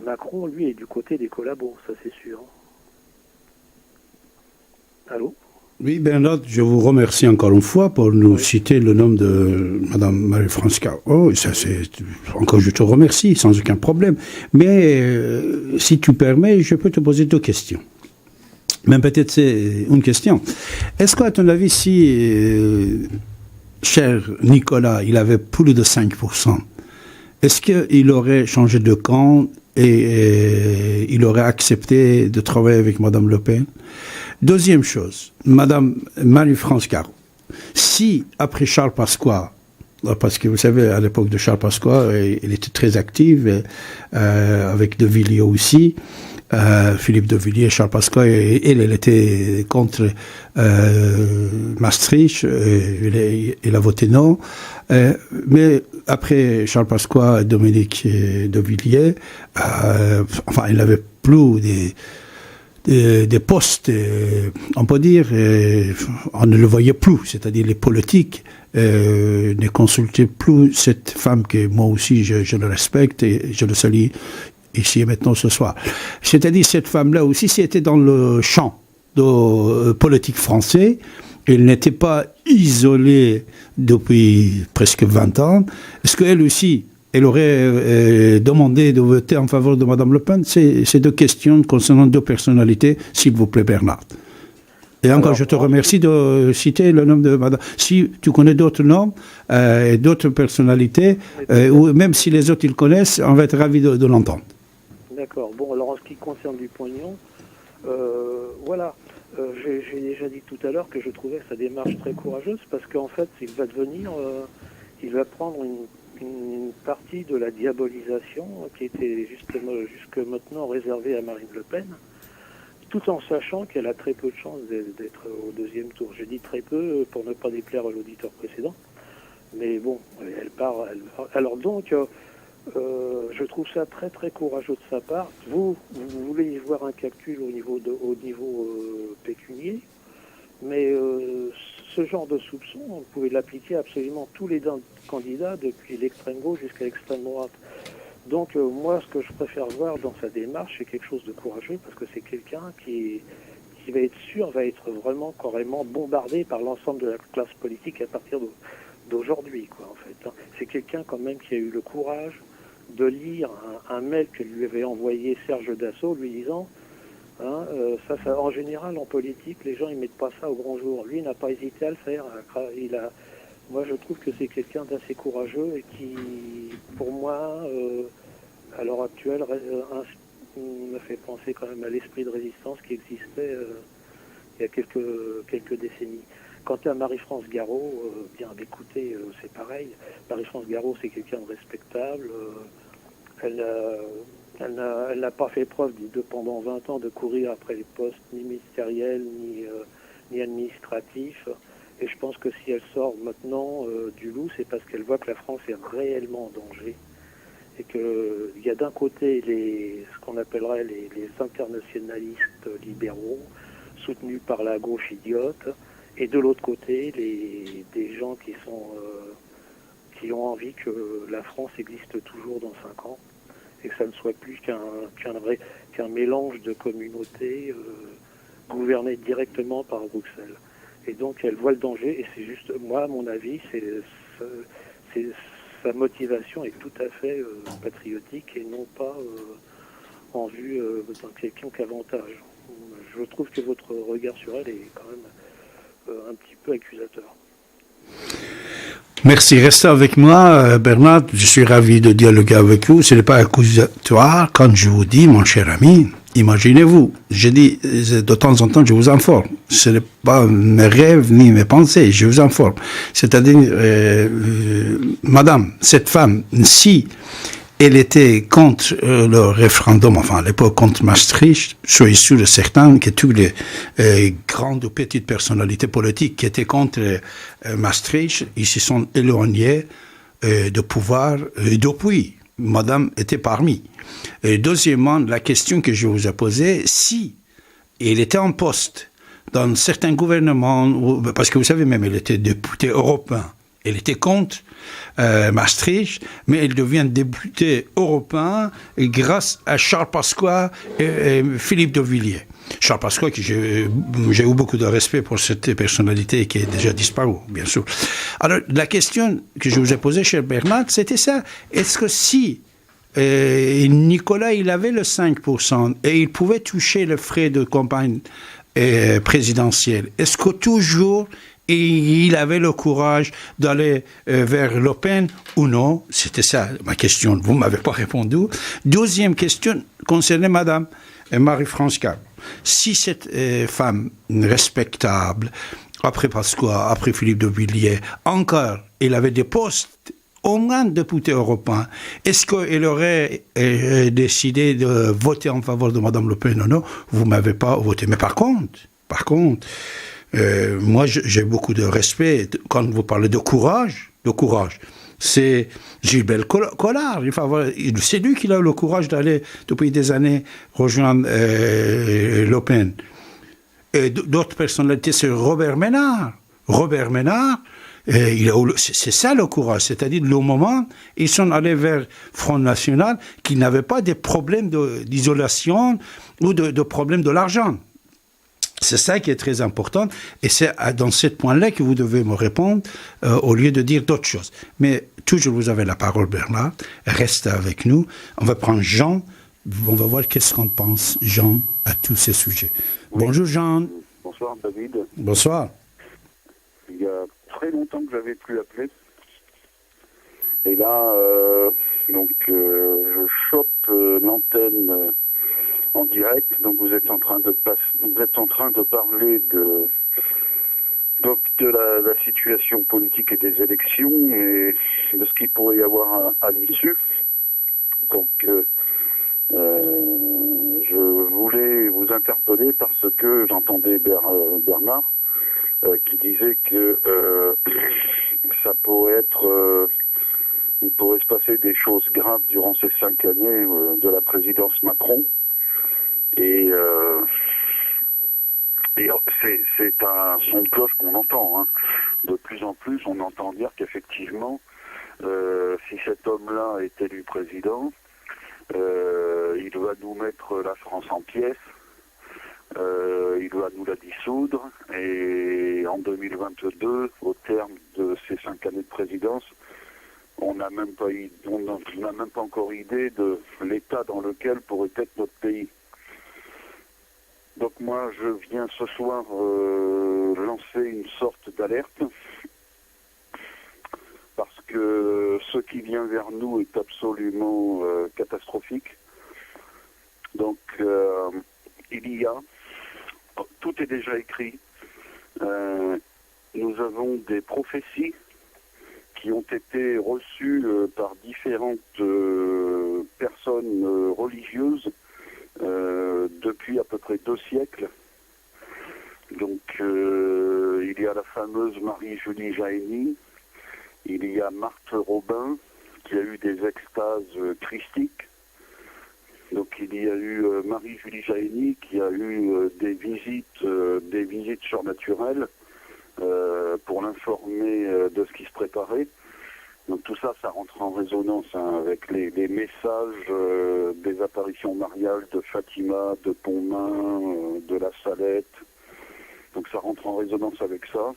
Macron, lui, est du côté des collabos, ça c'est sûr. Allô ? Oui, Bernard, je vous remercie encore une fois pour nous citer le nom de Madame Marie-France Garot. Ça, encore, je te remercie, sans aucun problème. Mais si tu permets, je peux te poser deux questions. Même peut-être c'est une question. Est-ce qu'à ton avis, si cher Nicolas, il avait plus de 5%, est-ce qu'il aurait changé de camp et il aurait accepté de travailler avec Madame Le Pen? Deuxième chose, Madame Marie-France Garot, si après Charles Pasqua, parce que vous savez, à l'époque de Charles Pasqua, elle était très active, avec De Villiers aussi, Philippe de Villiers, Charles Pasqua, et elle était contre Maastricht, elle a voté non. Mais après Charles Pasqua et Dominique de Villiers, il n'avait plus des postes, on peut dire, on ne le voyait plus, c'est-à-dire les politiques ne consultaient plus cette femme que moi aussi je le respecte et je le salue ici et maintenant ce soir. C'est-à-dire cette femme-là aussi, c'était dans le champ de politique français. Elle n'était pas isolée depuis presque 20 ans. Est-ce qu'elle aussi, elle aurait demandé de voter en faveur de Mme Le Pen? C'est deux questions concernant deux personnalités, s'il vous plaît, Bernard. Et encore, je te remercie de citer le nom de Mme. Si tu connais d'autres noms et d'autres personnalités, ou même si les autres ils connaissent, on va être ravis de l'entendre. D'accord. Bon, alors en ce qui concerne Dupont-Aignan, voilà. J'ai déjà dit tout à l'heure que je trouvais sa démarche très courageuse parce qu'en fait, il va prendre une partie de la diabolisation qui était jusque maintenant réservée à Marine Le Pen, tout en sachant qu'elle a très peu de chances d'être au deuxième tour. Je dis très peu pour ne pas déplaire à l'auditeur précédent, mais bon, elle part. Alors donc, je trouve ça très très courageux de sa part. Vous voulez y voir un calcul au niveau pécunier, mais ce genre de soupçon, vous pouvez l'appliquer à absolument tous les candidats, depuis l'extrême gauche jusqu'à l'extrême droite. Donc moi, ce que je préfère voir dans sa démarche, c'est quelque chose de courageux, parce que c'est quelqu'un qui va être sûr, va être vraiment carrément bombardé par l'ensemble de la classe politique à partir d'aujourd'hui, quoi, en fait. C'est quelqu'un quand même qui a eu le courage de lire un mail que lui avait envoyé Serge Dassault, lui disant ça, en général, en politique, les gens ils mettent pas ça au grand jour. Lui, il n'a pas hésité à le faire. Moi, je trouve que c'est quelqu'un d'assez courageux et qui, pour moi, à l'heure actuelle, me fait penser quand même à l'esprit de résistance qui existait il y a quelques décennies. Quant à Marie-France Garot, écoutez, c'est pareil. Marie-France Garot, c'est quelqu'un de respectable. Elle n'a pas fait preuve pendant 20 ans de courir après les postes ni ministériels ni administratifs. Et je pense que si elle sort maintenant du loup, c'est parce qu'elle voit que la France est réellement en danger. Et qu'il y a d'un côté ce qu'on appellerait les internationalistes libéraux, soutenus par la gauche idiote, et de l'autre côté, des gens qui ont envie que la France existe toujours dans 5 ans, et que ça ne soit plus qu'un mélange de communautés gouvernées directement par Bruxelles. Et donc elle voit le danger, et c'est juste, moi à mon avis, sa motivation est tout à fait patriotique et non pas en vue d'un quelconque avantage. Je trouve que votre regard sur elle est quand même un petit peu accusateur. Merci. Restez avec moi, Bernard. Je suis ravi de dialoguer avec vous. Ce n'est pas accusatoire quand je vous dis, mon cher ami, imaginez-vous. Je dis, de temps en temps, je vous informe. Ce n'est pas mes rêves ni mes pensées, je vous informe. C'est-à-dire, madame, cette femme, si elle était contre le référendum, à l'époque contre Maastricht, soyez sûr et certain que toutes les grandes ou petites personnalités politiques qui étaient contre Maastricht, ils se sont éloignés de pouvoir, et depuis, madame était parmi. Et deuxièmement, la question que je vous ai posée, si elle était en poste dans certains gouvernements, parce que vous savez même, elle était députée européen, elle était contre Maastricht, mais elle devient députée européen grâce à Charles Pasqua et Philippe de Villiers. Charles Pasqua, que j'ai eu beaucoup de respect pour cette personnalité qui est déjà disparue, bien sûr. Alors, la question que je vous ai posée, cher Bernard, c'était ça. Est-ce que si Nicolas, il avait le 5% et il pouvait toucher les frais de campagne présidentielle, est-ce que toujours il avait le courage d'aller vers Le Pen ou non? C'était ça ma question. Vous ne m'avez pas répondu. Deuxième question concernait Madame Marie-France Garot. Si cette femme respectable, après Pasqua, après Philippe de Villiers, encore, elle avait des postes au moins député européen. Est-ce qu'il aurait décidé de voter en faveur de Mme Le Pen ou non? Vous ne m'avez pas voté. Mais par contre, moi, j'ai beaucoup de respect. Quand vous parlez de courage, c'est Gilbert Collard. C'est lui qui a eu le courage d'aller, depuis des années, rejoindre Le Pen. Et d'autres personnalités, c'est Robert Ménard. C'est ça le courage, c'est-à-dire le moment ils sont allés vers Front National qui n'avait pas de problème d'isolation ou de problème de l'argent. C'est ça qui est très important et c'est dans ce point-là que vous devez me répondre au lieu de dire d'autres choses. Mais toujours vous avez la parole, Bernard, restez avec nous. On va prendre Jean, on va voir qu'est-ce qu'on pense, Jean, à tous ces sujets. Oui. Bonjour Jean. Bonsoir David. Bonsoir. Il y a très longtemps que j'avais plus appelé. Et là, je chope l'antenne en direct. Donc vous êtes en train de parler de la situation politique et des élections et de ce qu'il pourrait y avoir à l'issue. Donc je voulais vous interpeller parce que j'entendais Bernard qui disait que ça pourrait être, il pourrait se passer des choses graves durant ces 5 années de la présidence Macron. Et c'est un son de cloche qu'on entend. Hein. De plus en plus, on entend dire qu'effectivement, si cet homme-là est élu président, il va nous mettre la France en pièces. Il va nous la dissoudre et en 2022, au terme de ces 5 années de présidence, on n'a même pas encore idée de l'état dans lequel pourrait être notre pays. Donc moi, je viens ce soir lancer une sorte d'alerte parce que ce qui vient vers nous est absolument catastrophique. Donc tout est déjà écrit. Nous avons des prophéties qui ont été reçues par différentes personnes religieuses depuis à peu près 2 siècles. Donc il y a la fameuse Marie-Julie Jahenny, il y a Marthe Robin qui a eu des extases christiques. Donc il y a eu Marie-Julie Jahenny qui a eu des visites surnaturelles pour l'informer de ce qui se préparait. Donc tout ça, ça rentre en résonance avec les messages des apparitions mariales de Fatima, de Pontmain, de la Salette. Donc ça rentre en résonance avec ça.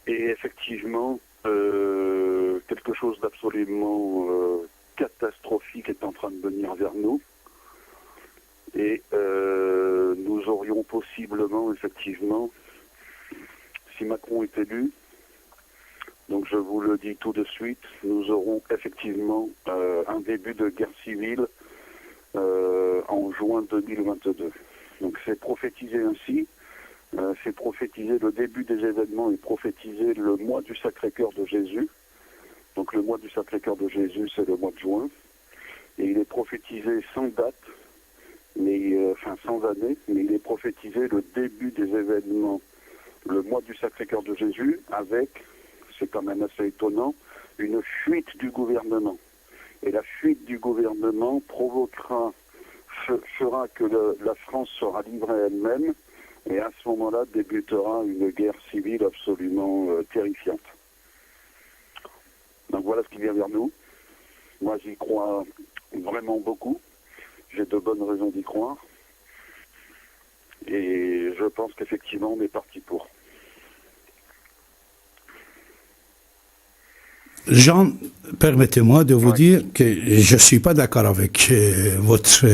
Et effectivement, quelque chose d'absolument catastrophique est en train de venir vers nous. Et nous aurions possiblement, effectivement, si Macron est élu, donc je vous le dis tout de suite, nous aurons effectivement un début de guerre civile en juin 2022. Donc c'est prophétisé ainsi, c'est prophétisé le début des événements et prophétisé le mois du Sacré-Cœur de Jésus. Donc le mois du Sacré-Cœur de Jésus, c'est le mois de juin. Et il est prophétisé sans date, sans année, mais il est prophétisé le début des événements, le mois du Sacré-Cœur de Jésus, avec, c'est quand même assez étonnant, une fuite du gouvernement. Et la fuite du gouvernement fera que la France sera livrée à elle-même, et à ce moment-là débutera une guerre civile absolument terrifiante. Donc voilà ce qui vient vers nous. Moi j'y crois vraiment beaucoup. J'ai de bonnes raisons d'y croire. Et je pense qu'effectivement on est parti pour. Jean, permettez-moi de vous dire que je ne suis pas d'accord avec votre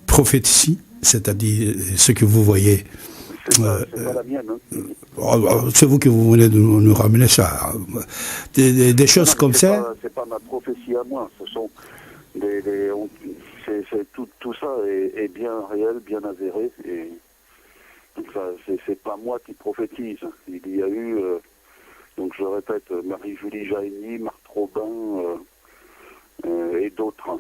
prophétie, c'est-à-dire ce que vous voyez. C'est pas la mienne. C'est vous qui vous voulez nous ramener ça. Des choses comme ça. C'est pas ma prophétie à moi. Ce sont tout ça est bien réel, bien avéré. Et donc ça, c'est pas moi qui prophétise. Il y a eu, donc je répète, Marie-Julie Jahenny, Marthe Robin et d'autres.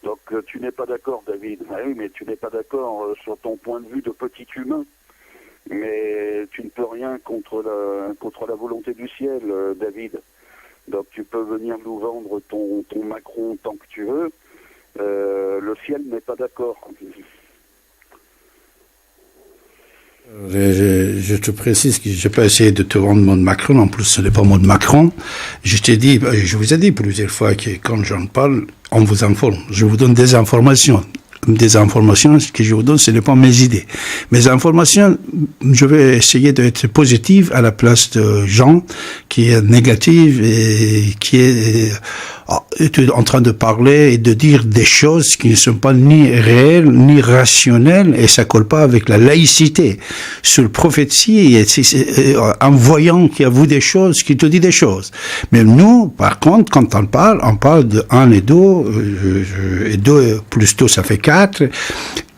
Donc tu n'es pas d'accord, David. Ah oui, mais tu n'es pas d'accord sur ton point de vue de petit humain. Mais tu ne peux rien contre la volonté du ciel, David. Donc tu peux venir nous vendre ton Macron tant que tu veux. Le ciel n'est pas d'accord. Je te précise que je n'ai pas essayé de te vendre mon Macron. En plus, ce n'est pas mon Macron. Je vous ai dit plusieurs fois que quand j'en parle, on vous informe. Je vous donne des informations. Des informations que je vous donne, ce n'est pas mes idées. Mes informations, je vais essayer d'être positive à la place de gens qui est négative et qui est en train de parler et de dire des choses qui ne sont pas ni réelles ni rationnelles, et ça colle pas avec la laïcité. Sur le prophétie, en voyant qu'il y a vous des choses, qui te dit des choses. Mais nous, par contre, quand on parle de 1 et 2, et 2 plus 2, ça fait 4,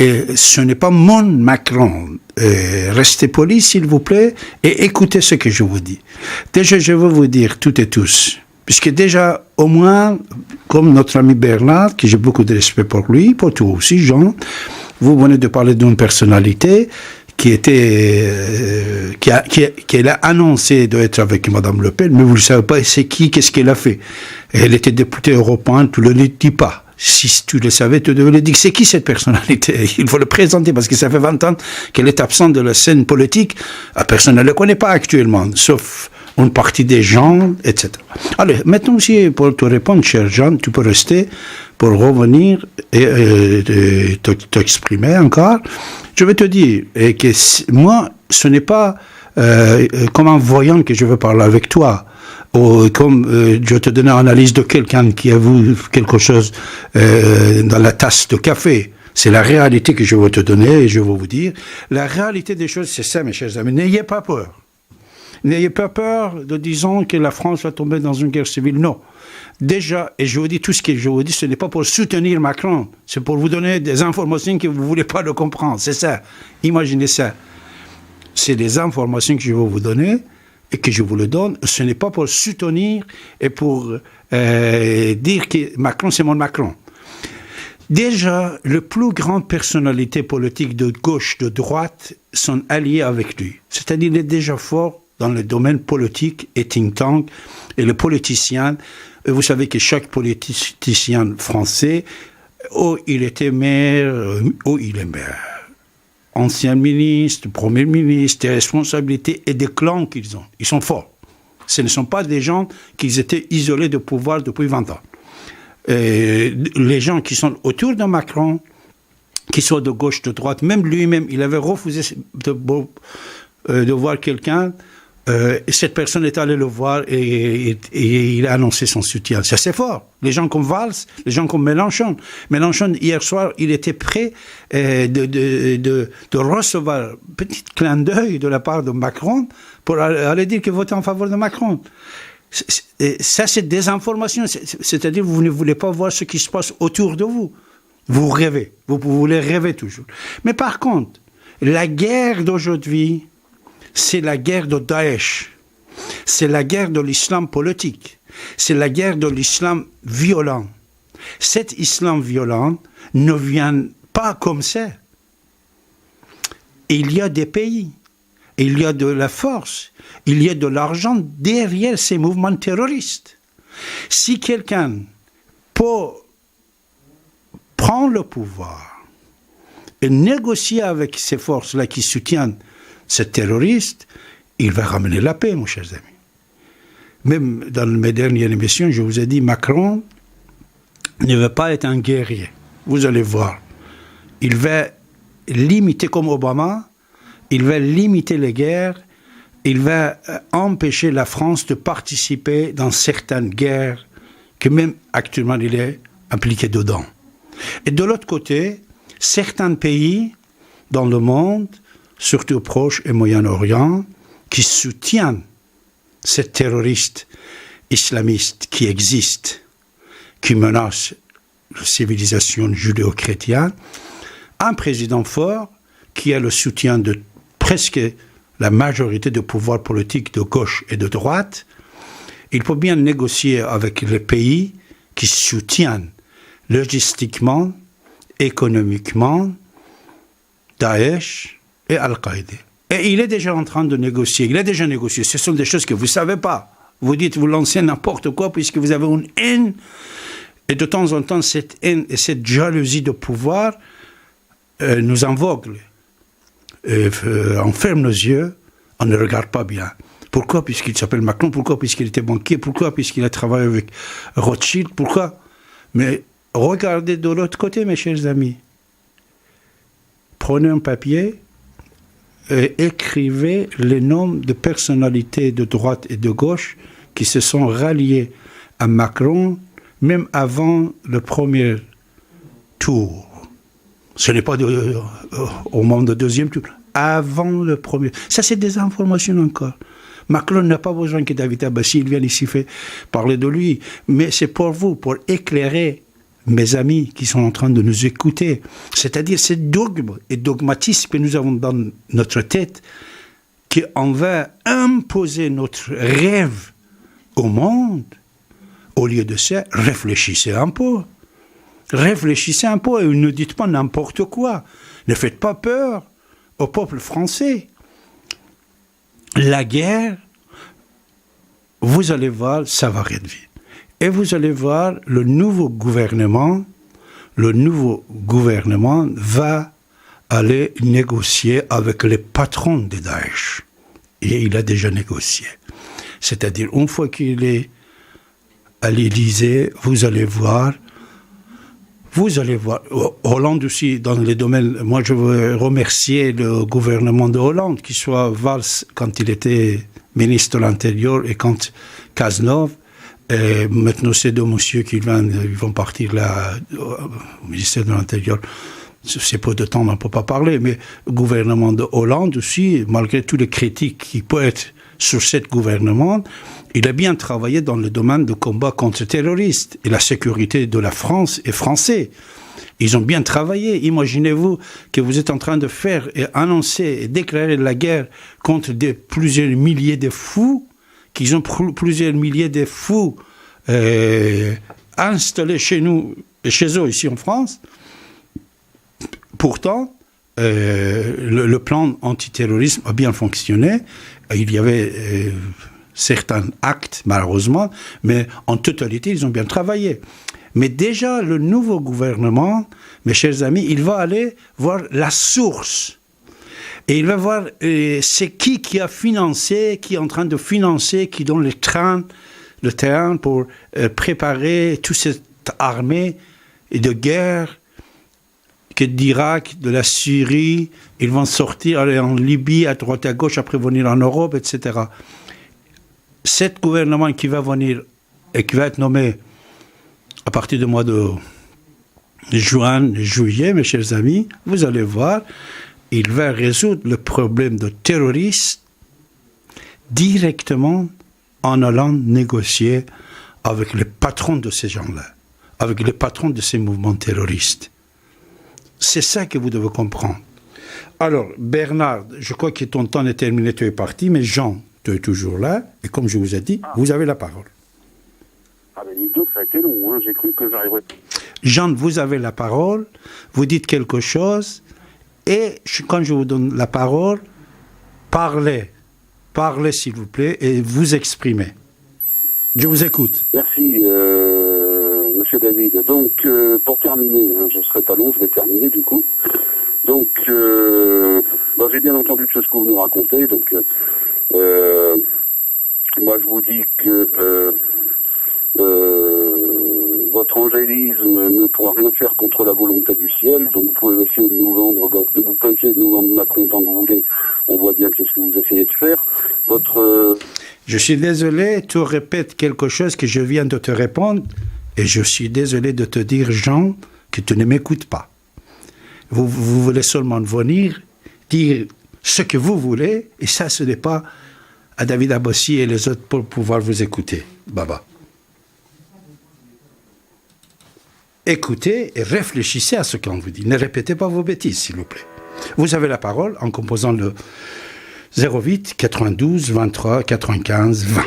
et ce n'est pas mon Macron. Restez polis, s'il vous plaît, et écoutez ce que je vous dis. Déjà, je veux vous dire, toutes et tous, puisque déjà, au moins, comme notre ami Bernard, que j'ai beaucoup de respect pour lui, pour toi aussi, Jean, vous venez de parler d'une personnalité qui a annoncé d'être avec Madame Le Pen, mais vous ne savez pas c'est qui, qu'est-ce qu'elle a fait. Elle était députée européenne, tu ne le dis pas. Si tu le savais, tu devais le dire. C'est qui cette personnalité? Il faut le présenter parce que ça fait 20 ans qu'elle est absente de la scène politique. Personne ne le connaît pas actuellement, sauf une partie des gens, etc. Allez, maintenant aussi, pour te répondre, cher Jean, tu peux rester pour revenir et t'exprimer encore. Je vais te dire que moi, ce n'est pas comme un voyant que je veux parler avec toi. Ou comme je te donne une analyse de quelqu'un qui a vu quelque chose dans la tasse de café. C'est la réalité que je veux te donner et je veux vous dire. La réalité des choses, c'est ça, mes chers amis. N'ayez pas peur. N'ayez pas peur de disant que la France va tomber dans une guerre civile. Non. Déjà, et je vous dis tout ce que je vous dis, ce n'est pas pour soutenir Macron. C'est pour vous donner des informations que vous ne voulez pas le comprendre. C'est ça. Imaginez ça. C'est des informations que je vais vous donner et que je vous le donne. Ce n'est pas pour soutenir et pour dire que Macron, c'est mon Macron. Déjà, les plus grandes personnalités politiques de gauche, de droite, sont alliées avec lui. C'est-à-dire, il est déjà fort dans le domaine politique et think tank, et les politiciens. Vous savez que chaque politicien français, il était maire, il est maire. Ancien ministre, premier ministre, des responsabilités et des clans qu'ils ont. Ils sont forts. Ce ne sont pas des gens qui étaient isolés de pouvoir depuis 20 ans. Les gens qui sont autour de Macron, qui sont de gauche, de droite, même lui-même, il avait refusé de voir quelqu'un. Cette personne est allée le voir et il a annoncé son soutien. C'est assez fort. Les gens comme Valls, les gens comme Mélenchon. Mélenchon, hier soir, il était prêt de recevoir un petit clin d'œil de la part de Macron pour aller dire qu'il votait en faveur de Macron. Ça, c'est des informations. C'est-à-dire, vous ne voulez pas voir ce qui se passe autour de vous. Vous rêvez. Vous voulez rêver toujours. Mais par contre, la guerre d'aujourd'hui, c'est la guerre de Daesh. C'est la guerre de l'islam politique. C'est la guerre de l'islam violent. Cet islam violent ne vient pas comme ça. Il y a des pays. Il y a de la force, il y a de l'argent derrière ces mouvements terroristes. Si quelqu'un peut prendre le pouvoir et négocier avec ces forces-là qui soutiennent ces terroristes, il va ramener la paix, mes chers amis. Même dans mes dernières émissions, je vous ai dit, Macron ne va pas être un guerrier. Vous allez voir. Il va limiter comme Obama. Il va limiter les guerres, il va empêcher la France de participer dans certaines guerres que même actuellement il est impliqué dedans. Et de l'autre côté, certains pays dans le monde, surtout au Proche et Moyen-Orient, qui soutiennent ces terroristes islamistes qui existent, qui menacent la civilisation judéo-chrétienne, un président fort qui a le soutien de presque la majorité de pouvoir politique de gauche et de droite, il faut bien négocier avec les pays qui soutiennent logistiquement, économiquement, Daesh et Al-Qaïda. Et il est déjà en train de négocier. Il a déjà négocié. Ce sont des choses que vous ne savez pas. Vous dites, vous lancez n'importe quoi puisque vous avez une haine. Et de temps en temps, cette haine et cette jalousie de pouvoir nous aveugle. On ferme nos yeux, on ne regarde pas bien. Pourquoi? Puisqu'il s'appelle Macron. Pourquoi? Puisqu'il était banquier. Pourquoi? Puisqu'il a travaillé avec Rothschild. Pourquoi? Mais regardez de l'autre côté, mes chers amis. Prenez un papier et écrivez les noms de personnalités de droite et de gauche qui se sont ralliées à Macron, même avant le premier tour. Ce n'est pas au moment du deuxième tour, avant le premier. Ça, c'est des informations encore. Macron n'a pas besoin que David Abbassi vienne ici parler de lui, mais c'est pour vous, pour éclairer mes amis qui sont en train de nous écouter. C'est-à-dire ces dogmes et dogmatismes que nous avons dans notre tête, qu'on va imposer notre rêve au monde. Au lieu de ça, réfléchissez un peu. Réfléchissez un peu et ne dites pas n'importe quoi. Ne faites pas peur au peuple français. La guerre, vous allez voir, ça va rien vite. Et vous allez voir, le nouveau gouvernement va aller négocier avec les patrons de Daesh. Et il a déjà négocié. C'est-à-dire, une fois qu'il est à l'Élysée, vous allez voir, Hollande aussi, dans les domaines, moi je veux remercier le gouvernement de Hollande, qu'il soit Valls quand il était ministre de l'Intérieur et quand Cazeneuve. Et maintenant, ces deux messieurs qui vont partir là, au ministère de l'Intérieur. C'est peu de temps, on ne peut pas parler, mais le gouvernement de Hollande aussi, malgré toutes les critiques qui peuvent être sur ce gouvernement, il a bien travaillé dans le domaine de combat contre les terroristes et la sécurité de la France et français. Ils ont bien travaillé. Imaginez-vous que vous êtes en train de faire et annoncer et déclarer la guerre contre plusieurs milliers de fous, qu'ils ont plusieurs milliers de fous installés chez nous et chez eux ici en France. Pourtant, le plan antiterrorisme a bien fonctionné. Il y avait certains actes, malheureusement, mais en totalité, ils ont bien travaillé. Mais déjà, le nouveau gouvernement, mes chers amis, il va aller voir la source. Et il va voir c'est qui a financé, qui est en train de financer, qui donne le terrain pour préparer toute cette armée de guerre d'Irak, de la Syrie. Ils vont sortir, aller en Libye, à droite à gauche, après venir en Europe, etc. Cet gouvernement qui va venir et qui va être nommé à partir du mois de juin, juillet, mes chers amis, vous allez voir, il va résoudre le problème de terroristes directement en allant négocier avec les patrons de ces gens-là, avec les patrons de ces mouvements terroristes. C'est ça que vous devez comprendre. Alors, Bernard, je crois que ton temps est terminé, tu es parti, mais Jean, tu es toujours là, et comme je vous ai dit, vous avez la parole. Ah mais les deux, ça a été long, hein. J'ai cru que j'arriverais. Jean, vous avez la parole, vous dites quelque chose, et quand je vous donne la parole, parlez s'il vous plaît, et vous exprimez. Je vous écoute. Merci, Monsieur David. Donc, pour terminer, je ne serai pas long, je vais terminer du coup. Donc, j'ai bien entendu tout ce que vous nous racontez, donc moi je vous dis que votre angélisme ne pourra rien faire contre la volonté du ciel, donc vous pouvez essayer de nous vendre, Macron tant que vous voulez, on voit bien que c'est ce que vous essayez de faire. Je suis désolé, tu répètes quelque chose que je viens de te répondre, et je suis désolé de te dire, Jean, que tu ne m'écoutes pas. Vous voulez seulement venir dire ce que vous voulez, et ça, ce n'est pas à David Abbassi et les autres pour pouvoir vous écouter. Baba. Écoutez et réfléchissez à ce qu'on vous dit. Ne répétez pas vos bêtises, s'il vous plaît. Vous avez la parole en composant 08 92 23 95 20.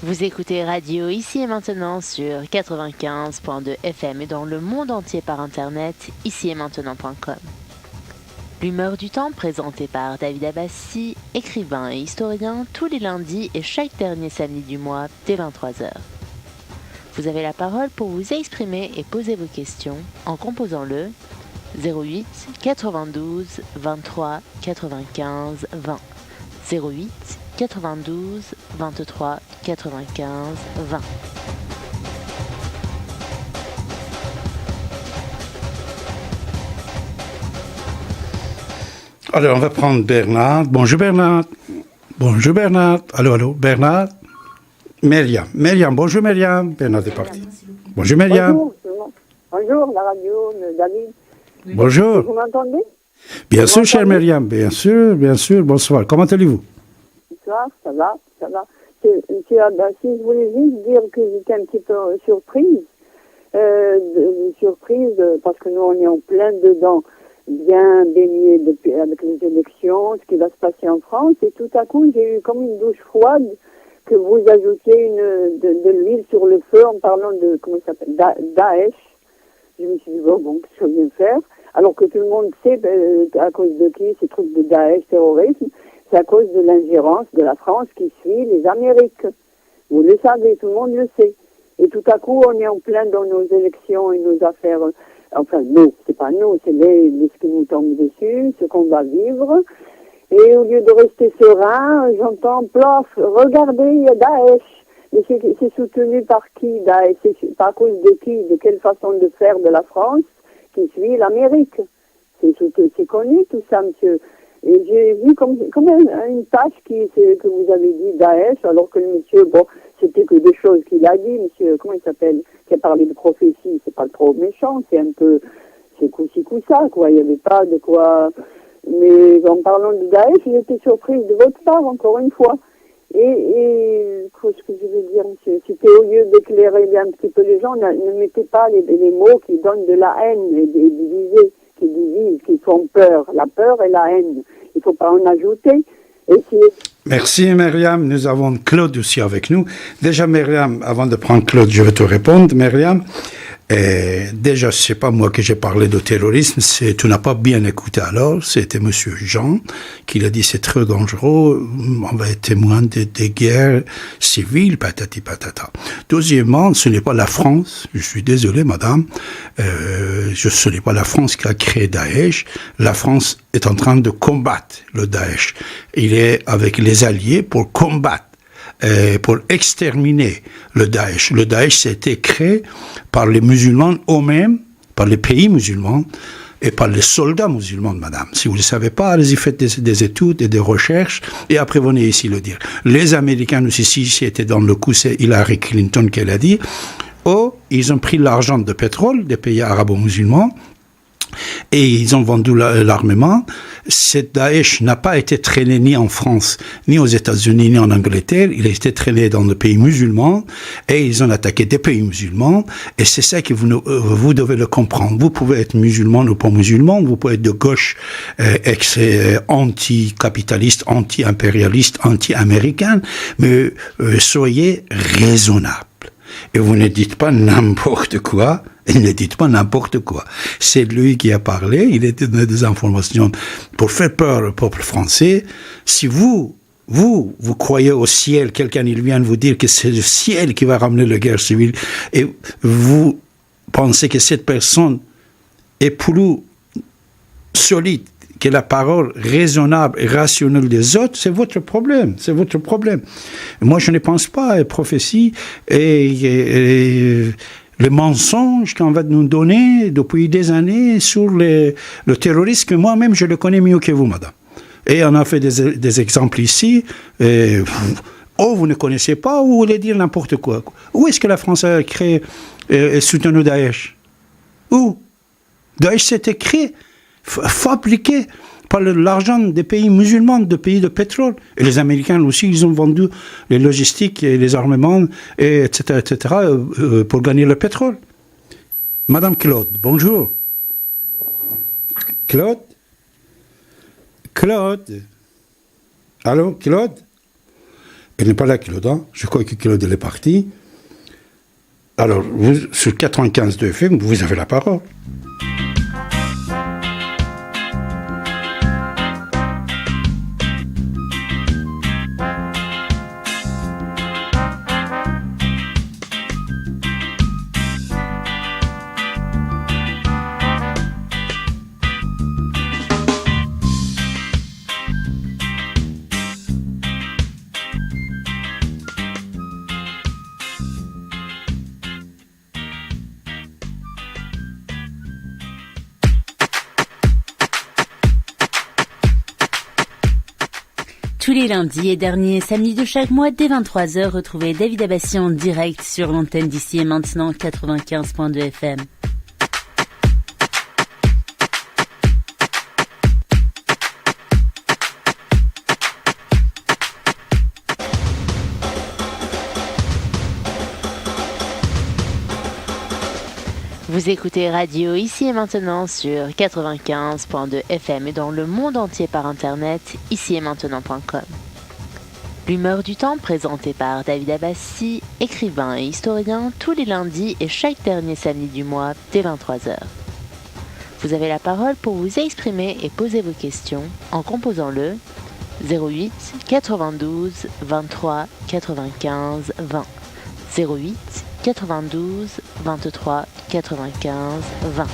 Vous écoutez Radio Ici et Maintenant sur 95.2 FM et dans le monde entier par internet, ici-et-maintenant.com. L'humeur du temps présentée par David Abbassi, écrivain et historien, tous les lundis et chaque dernier samedi du mois dès 23h. Vous avez la parole pour vous exprimer et poser vos questions en composant le 08 92 23 95 20. 08 92 23 95 20. Alors, on va prendre Bernard. Bonjour Bernard. Bonjour Bernard. Allô, Bernard. Myriam, bonjour Myriam. Bernard est parti. Bonjour Myriam. Bonjour, la radio, David. Bonjour. Vous m'entendez? Bien sûr, chère Myriam, bien sûr, bonsoir. Comment allez-vous? Bonsoir, ça va. Si je voulais juste dire que j'étais un petit peu surprise, parce que nous, on est en plein dedans, bien baigné avec les élections, ce qui va se passer en France, et tout à coup, j'ai eu comme une douche froide que vous ajoutiez de l'huile sur le feu en parlant de, comment ça s'appelle, Daesh. Je me suis dit, bon, qu'est-ce que je viens faire? Alors que tout le monde sait, à cause de qui, ces trucs de Daesh, terrorisme, c'est à cause de l'ingérence de la France qui suit les Amériques. Vous le savez, tout le monde le sait. Et tout à coup, on est en plein dans nos élections et nos affaires. Enfin, nous, c'est pas nous, c'est ce qui nous tombe dessus, ce qu'on va vivre. Et au lieu de rester serein, j'entends, plof, regardez, il y a Daesh. Mais c'est soutenu par qui, Daesh? C'est par cause de qui? De quelle façon de faire de la France qui suit l'Amérique? C'est connu tout ça, monsieur. Et j'ai vu comme une tâche que vous avez dit Daesh, alors que le monsieur, c'était que des choses qu'il a dit, monsieur, comment il s'appelle, qui a parlé de prophétie, c'est pas trop méchant, c'est un peu, c'est coup-ci, coup-ça, quoi, il n'y avait pas de quoi, mais en parlant de Daesh, j'étais surprise de votre part, encore une fois. Et qu'est-ce que je veux dire, monsieur, c'était au lieu d'éclairer un petit peu les gens, ne mettez pas les mots qui donnent de la haine et divisés, qui divisent, qui font peur, la peur et la haine. Il ne faut pas en ajouter. Merci Myriam, nous avons Claude aussi avec nous. Déjà Myriam, avant de prendre Claude, je vais te répondre. Myriam, déjà c'est pas moi que j'ai parlé de terrorisme, tu n'as pas bien écouté alors, c'était monsieur Jean qui l'a dit, c'est très dangereux, on va être témoin des guerres civiles, patati patata. Deuxièmement, ce n'est pas la France, je suis désolé madame, ce n'est pas la France qui a créé Daesh, la France est en train de combattre le Daesh. Il est avec les alliés pour combattre, pour exterminer le Daesh. Le Daesh, ça a été créé par les musulmans eux-mêmes, par les pays musulmans et par les soldats musulmans, madame. Si vous ne le savez pas, allez-y, faites des études et des recherches et après venez ici le dire. Les Américains aussi, c'était dans le coup, c'est Hillary Clinton qui l'a dit. Ils ont pris l'argent de pétrole des pays arabo-musulmans et ils ont vendu l'armement. Cette Daesh n'a pas été traîné ni en France, ni aux États-Unis, ni en Angleterre. Il a été traîné dans les pays musulmans et ils ont attaqué des pays musulmans. Et c'est ça que vous devez le comprendre. Vous pouvez être musulman ou pas musulman, vous pouvez être de gauche, anti-capitaliste, anti-impérialiste, anti-américain, mais soyez raisonnable. Et vous ne dites pas n'importe quoi. Et ne dites pas n'importe quoi. C'est lui qui a parlé. Il a donné des informations pour faire peur au peuple français. Si vous croyez au ciel, quelqu'un il vient vous dire que c'est le ciel qui va ramener la guerre civile, et vous pensez que cette personne est plus solide que la parole raisonnable et rationnelle des autres, c'est votre problème. C'est votre problème. Moi, je ne pense pas à prophétie et les mensonges qu'on va nous donner depuis des années sur le terrorisme, que moi-même, je le connais mieux que vous, madame. Et on a fait des exemples ici. Vous ne connaissez pas, ou vous voulez dire n'importe quoi. Où est-ce que la France a créé et soutenu Daesh? Où? Daesh s'était créé, fabriqué par l'argent des pays musulmans, des pays de pétrole. Et les Américains aussi, ils ont vendu les logistiques et les armements, etc., pour gagner le pétrole. Madame Claude, bonjour. Claude? Allô, Claude? Elle n'est pas là, Claude, hein? Je crois que Claude, elle est partie. Alors, vous, sur 95 de FM, vous avez la parole. Tous les lundis et derniers samedis de chaque mois, dès 23h, retrouvez David Abbassi en direct sur l'antenne d'ici et maintenant 95.2 FM. Vous écoutez Radio Ici et Maintenant sur 95.2 FM et dans le monde entier par internet, icietmaintenant.com. L'humeur du temps présentée par David Abbassi, écrivain et historien, tous les lundis et chaque dernier samedi du mois dès 23h. Vous avez la parole pour vous exprimer et poser vos questions en composant le 08 92 23 95 20. 08 92 23 95 20.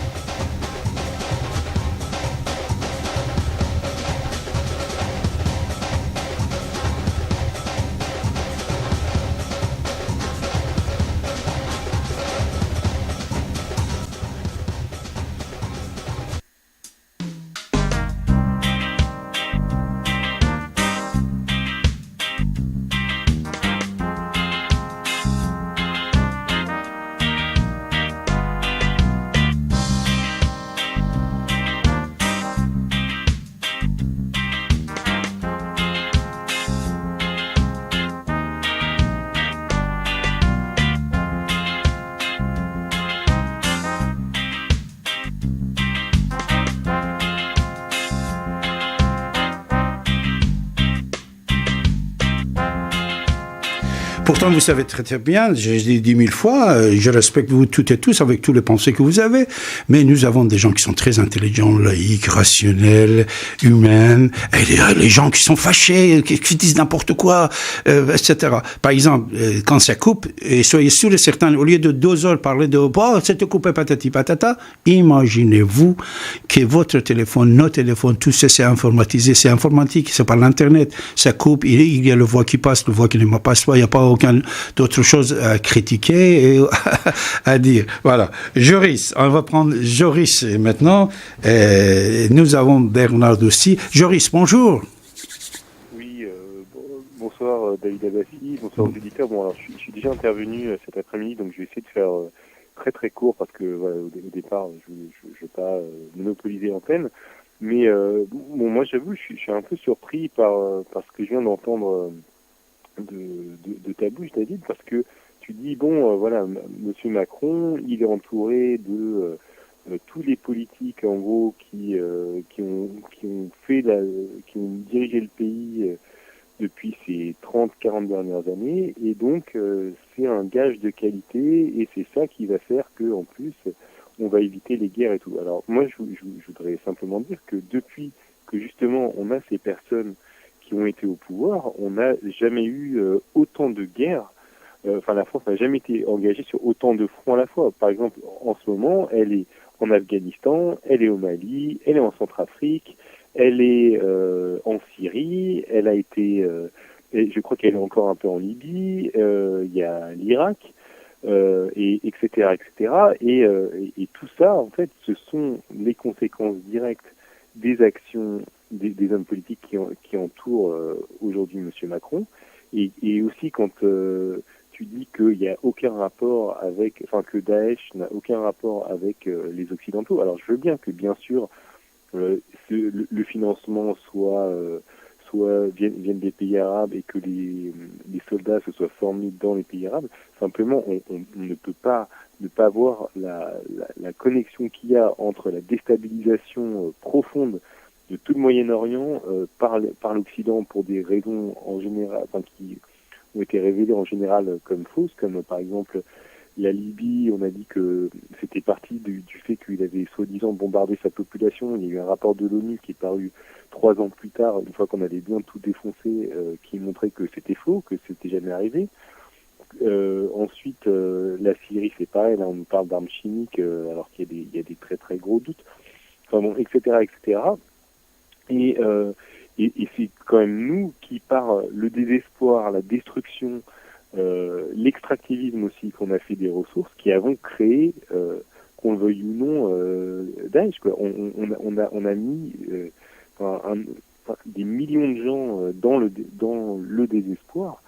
Pourtant, vous savez très très bien, j'ai dit 10 000 fois, je respecte vous toutes et tous avec tous les pensées que vous avez, mais nous avons des gens qui sont très intelligents, laïcs, rationnels, humains, et les gens qui sont fâchés, qui disent n'importe quoi, etc. Par exemple, quand ça coupe, et soyez sûrs et certains, au lieu de 2 heures parler de « oh, c'était coupé patati patata », imaginez-vous que votre téléphone, nos téléphones, tout ça c'est informatisé, c'est informatique, c'est par l'Internet, ça coupe, il y a le voix qui passe, le voix qui ne passe pas, il n'y a pas aucune d'autre chose à critiquer et à dire. Voilà. Joris, on va prendre Joris maintenant. Nous avons Bernard aussi. Joris, bonjour. Oui, bonsoir David Abbassi, bonsoir aux auditeurs. Bon, alors je suis déjà intervenu cet après-midi, donc je vais essayer de faire très très court parce que voilà, au départ, je ne veux pas monopoliser l'antenne. Mais moi j'avoue, je suis un peu surpris par ce que je viens d'entendre de ta bouche, David, parce que tu dis voilà, Monsieur Macron, il est entouré de tous les politiques en gros qui ont dirigé le pays depuis ces 30-40 dernières années, et donc c'est un gage de qualité, et c'est ça qui va faire que en plus on va éviter les guerres et tout. Alors moi je voudrais simplement dire que depuis que justement on a ces personnes qui ont été au pouvoir, on n'a jamais eu autant de guerres. La France n'a jamais été engagée sur autant de fronts à la fois. Par exemple, en ce moment, elle est en Afghanistan, elle est au Mali, elle est en Centrafrique, elle est en Syrie, elle a été, et je crois qu'elle est encore un peu en Libye, il y a l'Irak, et etc. Et tout ça, en fait, ce sont les conséquences directes des actions des hommes politiques qui entourent aujourd'hui Monsieur Macron, et aussi quand tu dis qu'il n'y a aucun rapport avec, que Daesh n'a aucun rapport avec les Occidentaux. Alors je veux bien que, bien sûr, le financement vienne des pays arabes et que les soldats se soient formés dans les pays arabes. Simplement, on ne peut pas ne pas voir la connexion qu'il y a entre la déstabilisation profonde de tout le Moyen-Orient par l'Occident pour des raisons en général, qui ont été révélées en général comme fausses, comme par exemple la Libye. On a dit que c'était parti du fait qu'il avait soi-disant bombardé sa population. Il y a eu un rapport de l'ONU qui est paru 3 ans plus tard, une fois qu'on avait bien tout défoncé, qui montrait que c'était faux, que c'était jamais arrivé. Ensuite, la Syrie, c'est pareil, là on nous parle d'armes chimiques, alors qu'il y a des très très gros doutes. Etc. Et c'est quand même nous qui, par le désespoir, la destruction, l'extractivisme aussi qu'on a fait des ressources, qui avons créé, qu'on le veuille ou non, Daesh, quoi. On a mis des millions de gens dans le désespoir.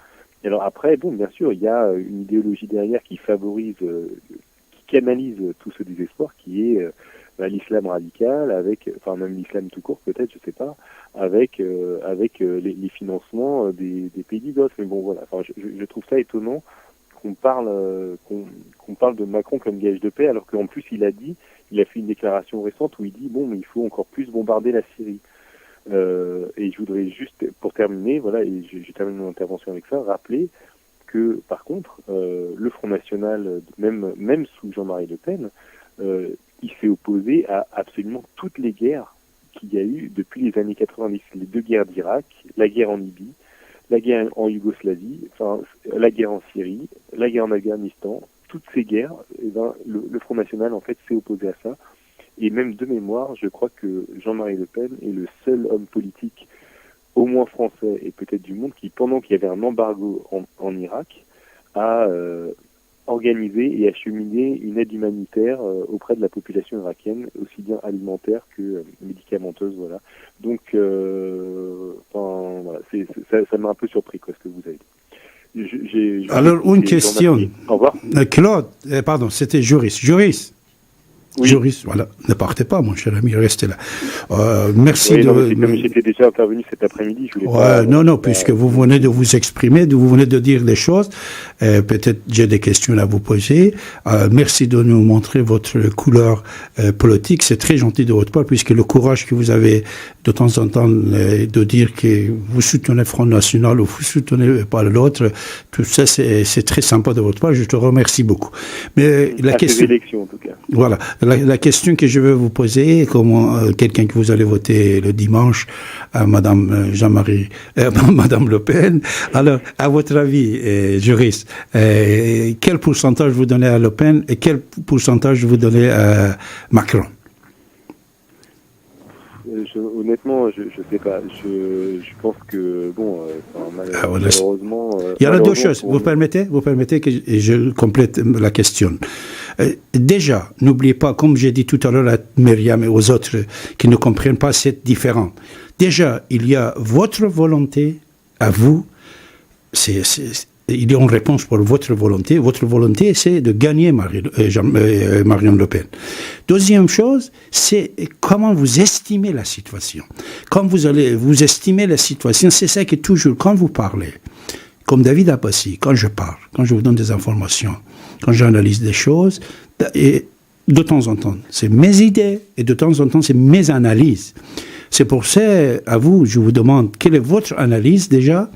Et alors après, bien sûr, il y a une idéologie derrière qui favorise, qui canalise tout ce désespoir, qui est l'islam radical, même l'islam tout court peut-être, je sais pas, avec les financements des pays du Golfe. Mais voilà, je trouve ça étonnant qu'on parle de Macron comme gage de paix, alors qu'en plus il a fait une déclaration récente où il dit mais il faut encore plus bombarder la Syrie. Et je voudrais juste, pour terminer, voilà, et j'ai terminé mon intervention avec ça, rappeler que par contre le Front National, même sous Jean-Marie Le Pen, il s'est opposé à absolument toutes les guerres qu'il y a eu depuis les années 90. Les 2 guerres d'Irak, la guerre en Libye, la guerre en Yougoslavie, la guerre en Syrie, la guerre en Afghanistan. Toutes ces guerres, le Front National en fait s'est opposé à ça. Et même de mémoire, je crois que Jean-Marie Le Pen est le seul homme politique, au moins français et peut-être du monde, qui, pendant qu'il y avait un embargo en Irak, a organisé et acheminé une aide humanitaire auprès de la population irakienne, aussi bien alimentaire que médicamenteuse. Voilà. Donc, voilà, ça m'a un peu surpris, ce que vous avez dit. Alors, une question. Au revoir. Claude, pardon, c'était Joris. Oui. Joris, voilà, ne partez pas, mon cher ami, restez là. Merci comme j'étais déjà intervenu cet après-midi, je voulais puisque vous venez de vous exprimer, vous venez de dire des choses, peut-être j'ai des questions à vous poser. Merci de nous montrer votre couleur politique, c'est très gentil de votre part, puisque le courage que vous avez de temps en temps de dire que vous soutenez le Front National ou vous soutenez pas l'autre, tout ça c'est très sympa de votre part, je te remercie beaucoup. Mais la question, élections, en tout cas. Voilà. La question que je veux vous poser, comme quelqu'un que vous allez voter le dimanche à Madame Madame Le Pen. Alors, à votre avis, juriste, quel pourcentage vous donnez à Le Pen et quel pourcentage vous donnez à Macron? Honnêtement, je sais pas. Je pense que malheureusement. Il y en a 2 choses. Vous permettez que je complète la question. Déjà, n'oubliez pas, comme j'ai dit tout à l'heure à Myriam et aux autres qui ne comprennent pas, c'est différent. Déjà, il y a votre volonté à vous. il y a une réponse pour votre volonté. Votre volonté, c'est de gagner Marine Le Pen. Deuxième chose, c'est comment vous estimez la situation. Quand vous estimez la situation, c'est ça qui est toujours, quand vous parlez, comme David Abbassi, quand je parle, quand je vous donne des informations, quand j'analyse des choses, et de temps en temps, c'est mes idées, et de temps en temps, c'est mes analyses. C'est pour ça, à vous, je vous demande, quelle est votre analyse déjà ?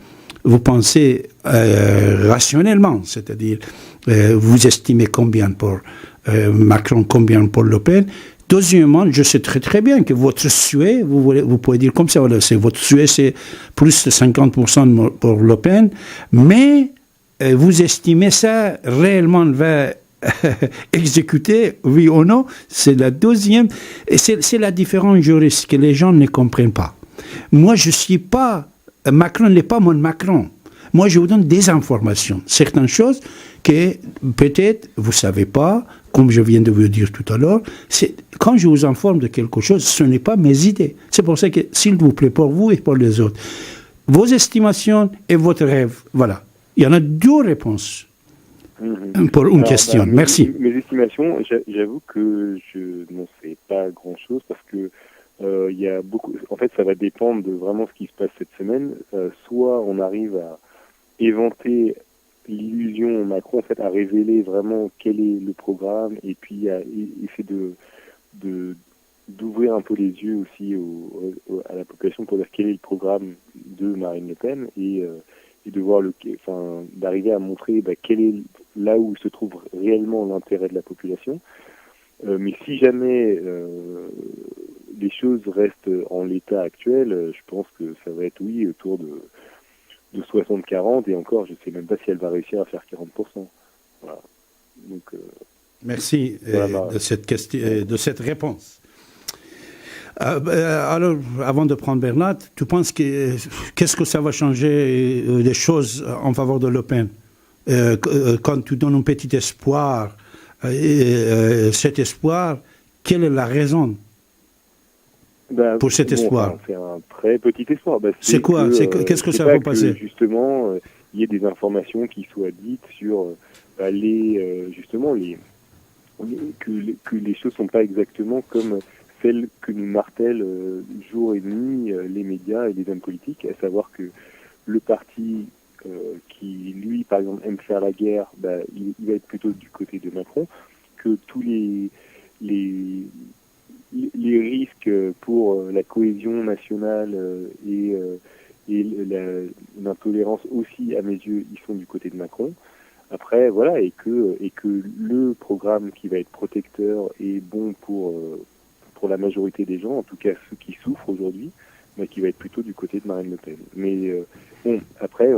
Vous pensez rationnellement, c'est-à-dire vous estimez combien pour Macron, combien pour Le Pen. Deuxièmement, je sais très très bien que votre souhait, vous pouvez dire comme ça, voilà, votre souhait c'est plus de 50% pour Le Pen, mais vous estimez ça réellement va exécuter, oui ou non, c'est la deuxième, et c'est la différence juridique que les gens ne comprennent pas. Moi, je suis pas, Macron n'est pas mon Macron. Moi, je vous donne des informations, certaines choses que peut-être vous savez pas, comme je viens de vous dire tout à l'heure. Quand je vous informe de quelque chose, ce n'est pas mes idées. C'est pour ça que, s'il vous plaît, pour vous et pour les autres, vos estimations et votre rêve, voilà. Il y en a deux réponses pour une question. Merci. Mes estimations, j'avoue que je n'en sais pas grand-chose parce que il y a beaucoup. En fait, ça va dépendre de vraiment ce qui se passe cette semaine. Soit on arrive à éventer l'illusion Macron, en fait, à révéler vraiment quel est le programme et puis à essayer d'ouvrir un peu les yeux aussi à la population pour dire quel est le programme de Marine Le Pen et de voir d'arriver à montrer quel est là où se trouve réellement l'intérêt de la population. Mais si jamais les choses restent en l'état actuel, je pense que ça va être autour de 60-40 et encore, je ne sais même pas si elle va réussir à faire 40%. Voilà. Donc, merci de cette question, de cette réponse. Alors, avant de prendre Bernard, tu penses qu'est-ce que ça va changer les choses en faveur de Le Pen quand tu donnes un petit espoir, cet espoir, quelle est la raison pour cet espoir? C'est un très petit espoir. C'est quoi? Qu'est-ce que ça va passer? Justement, il y ait des informations qui soient dites sur que les choses sont pas exactement comme celles que nous martèlent jour et nuit les médias et les hommes politiques, à savoir que le parti qui, lui, par exemple, aime faire la guerre, il va être plutôt du côté de Macron, que tous les risques pour la cohésion nationale et l'intolérance aussi, à mes yeux, ils sont du côté de Macron. Après, voilà, et que le programme qui va être protecteur et bon pour la majorité des gens, en tout cas ceux qui souffrent aujourd'hui, qui va être plutôt du côté de Marine Le Pen. Mais après,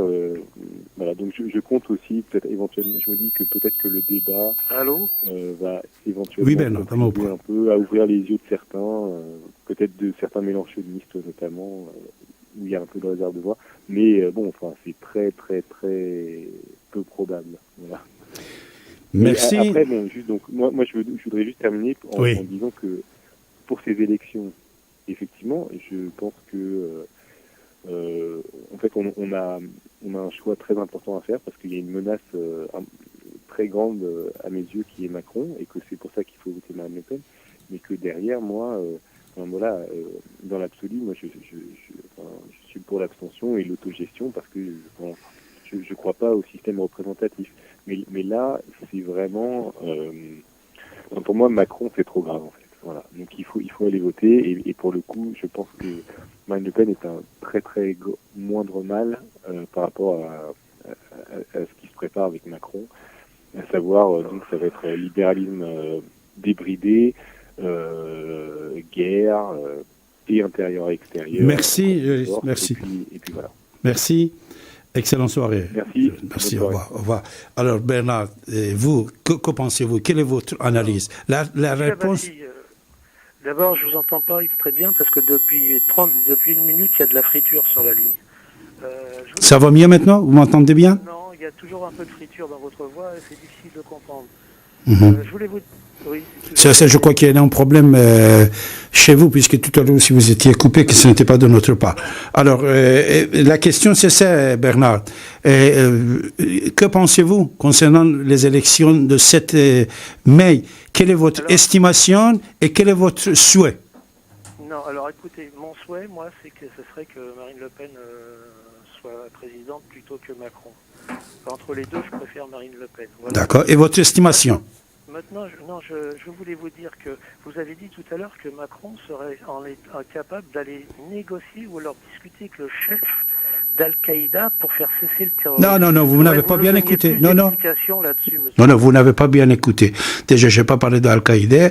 voilà, donc je compte aussi, peut-être éventuellement, je me dis que peut-être que le débat va éventuellement contribuer un peu à ouvrir les yeux de certains, peut-être de certains mélanchonistes notamment, où il y a un peu de réserve de voix. Mais c'est très, très, très peu probable. Voilà. Merci. Et après, moi je voudrais juste terminer en disant que pour ces élections, effectivement, je pense que en fait on a un choix très important à faire parce qu'il y a une menace très grande à mes yeux qui est Macron et que c'est pour ça qu'il faut voter Marine Le Pen, mais que derrière moi, dans l'absolu, moi je suis pour l'abstention et l'autogestion parce que je crois pas au système représentatif. Mais là, c'est vraiment pour moi Macron c'est trop grave en fait. Voilà, donc il faut aller voter et pour le coup, je pense que Marine Le Pen est un très très moindre mal par rapport à ce qui se prépare avec Macron, à savoir donc ça va être libéralisme débridé, guerre et intérieur et extérieur. Merci, merci. Et puis voilà. Merci. Excellente soirée. Merci. Au revoir. Alors Bernard, vous, que pensez-vous? Quelle est votre analyse? La réponse. D'abord, je vous entends pas très bien parce que depuis une minute, il y a de la friture sur la ligne. Ça va mieux maintenant? Vous m'entendez bien? Non, il y a toujours un peu de friture dans votre voix et c'est difficile de comprendre. Je voulais vous... Oui. Ça, je crois qu'il y a un problème chez vous, puisque tout à l'heure, si vous étiez coupé, que ce n'était pas de notre part. Alors, la question, c'est ça, Bernard. Que pensez-vous concernant les élections de 7 mai? Quelle est votre estimation et quel est votre souhait? Non, alors écoutez, mon souhait, moi, c'est que ce serait que Marine Le Pen soit présidente plutôt que Macron. Entre les deux, je préfère Marine Le Pen. Voilà. D'accord. Et votre estimation? Maintenant, je voulais vous dire que vous avez dit tout à l'heure que Macron serait incapable d'aller négocier ou alors discuter avec le chef d'Al-Qaïda pour faire cesser le terrorisme. Non, vous n'avez pas bien écouté. Non, vous n'avez pas bien écouté. Déjà, je n'ai pas parlé d'Al-Qaïda,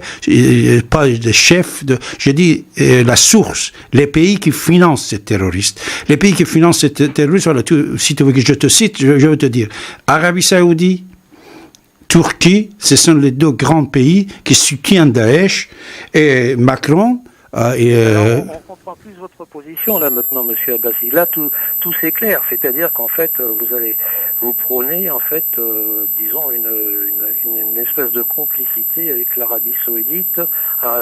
pas de chef. J'ai dit la source, les pays qui financent ces terroristes. Les pays qui financent ces terroristes, voilà, si tu veux que je te cite, je vais te dire. Arabie Saoudite, Turquie, ce sont les deux grands pays qui soutiennent Daesh, et Macron... on comprend plus votre position là maintenant, Monsieur Abbassi. Là, tout c'est clair, c'est-à-dire qu'en fait, vous prônez en fait, disons une espèce de complicité avec l'Arabie Saoudite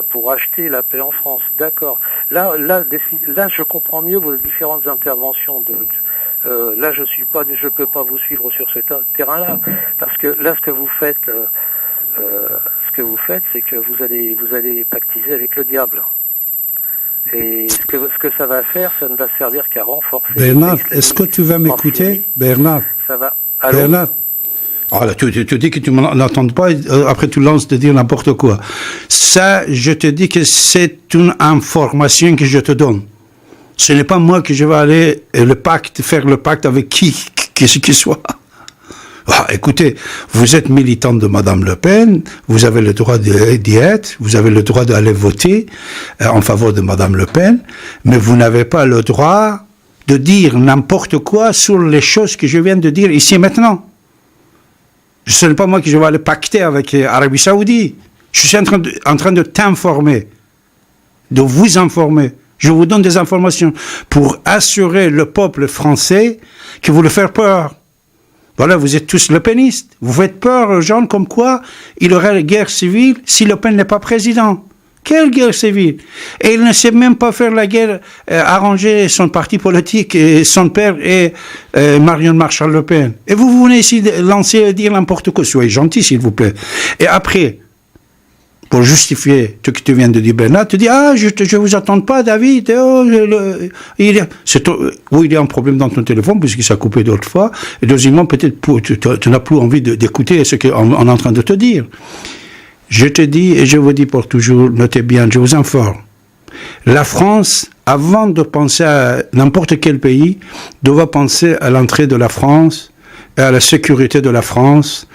pour acheter la paix en France. D'accord. Là, je comprends mieux vos différentes interventions là, je peux pas vous suivre sur ce terrain-là, parce que là, ce que vous faites, c'est que vous allez pactiser avec le diable. Et ce que ça va faire, ça ne va servir qu'à renforcer. Bernard, est-ce que tu vas m'écouter, Bernard? Ça va. Allô? Bernard. Ah là, tu dis que tu n'entends pas, après tu lances de dire n'importe quoi. Ça, je te dis que c'est une information que je te donne. Ce n'est pas moi que je vais aller faire le pacte avec qui soit. Ah, écoutez, vous êtes militant de Madame Le Pen, vous avez le droit d'y être, vous avez le droit d'aller voter en faveur de Madame Le Pen, mais vous n'avez pas le droit de dire n'importe quoi sur les choses que je viens de dire ici et maintenant. Ce n'est pas moi qui je vais aller pacter avec l'Arabie Saoudite. Je suis en train de t'informer, de vous informer. Je vous donne des informations pour assurer le peuple français que vous le faites peur. Voilà, vous êtes tous Le Penistes. Vous faites peur aux gens comme quoi il y aurait une guerre civile si Le Pen n'est pas président. Quelle guerre civile? Et il ne sait même pas faire la guerre, arranger son parti politique, et son père et Marion Marshall Le Pen. Et vous venez ici dire n'importe quoi. Soyez gentil, s'il vous plaît. Et après, pour justifier ce que tu viens de dire, Bernard, tu dis, je vous attends pas, David, il y a un problème dans ton téléphone, puisqu'il s'est coupé d'autres fois, et deuxièmement, peut-être, tu n'as plus envie d'écouter ce qu'on est en train de te dire. Je te dis, et je vous dis pour toujours, notez bien, je vous informe, la France, avant de penser à n'importe quel pays, doit penser à l'entrée de la France, et à la sécurité de la France,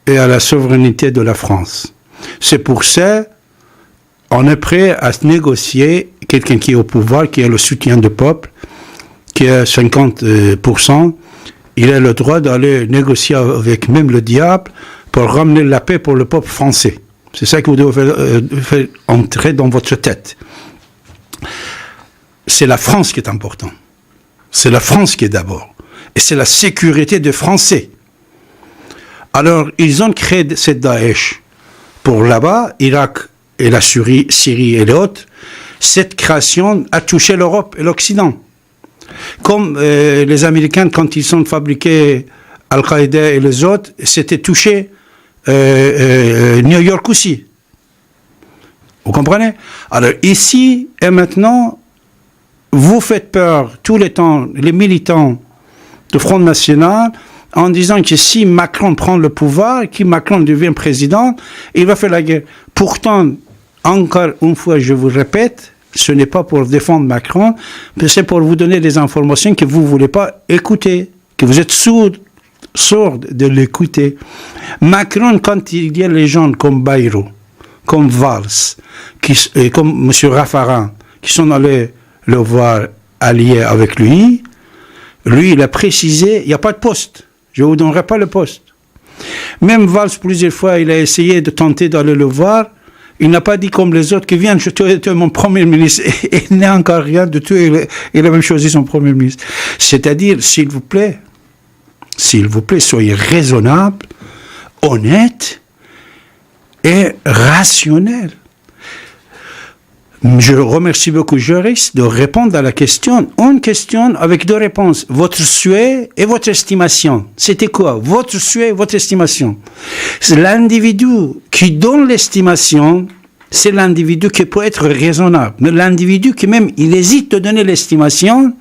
et à la souveraineté de la France. C'est pour ça on est prêt à négocier quelqu'un qui est au pouvoir, qui a le soutien du peuple, qui a 50%. Il a le droit d'aller négocier avec même le diable pour ramener la paix pour le peuple français. C'est ça que vous devez faire entrer dans votre tête. C'est la France qui est importante. C'est la France qui est d'abord. Et c'est la sécurité des Français. Alors, ils ont créé cette Daesh. Pour là-bas, Irak et la Syrie et l'autre, cette création a touché l'Europe et l'Occident. Comme les Américains, quand ils ont fabriqué Al-Qaïda et les autres, c'était touché New York aussi. Vous comprenez? Alors ici et maintenant, vous faites peur tout le temps, les militants du Front National, en disant que si Macron prend le pouvoir, que Macron devient président, il va faire la guerre. Pourtant, encore une fois, je vous répète, ce n'est pas pour défendre Macron, mais c'est pour vous donner des informations que vous ne voulez pas écouter, que vous êtes sourd de l'écouter. Macron, quand il y a les gens comme Bayrou, comme Valls, et comme M. Raffarin, qui sont allés le voir allié avec lui, il a précisé, il n'y a pas de poste. Je ne vous donnerai pas le poste. Même Valls, plusieurs fois, il a essayé de tenter d'aller le voir. Il n'a pas dit comme les autres qui viennent, tu es mon premier ministre. Et il n'a encore rien de tout. Il a même choisi son premier ministre. C'est-à-dire, s'il vous plaît, soyez raisonnable, honnête, et rationnelle. Je remercie beaucoup Joris de répondre à la question. Une question avec deux réponses. Votre souhait et votre estimation. C'était quoi? Votre souhait et votre estimation. C'est l'individu qui donne l'estimation, c'est l'individu qui peut être raisonnable. Mais l'individu qui même, il hésite de donner l'estimation,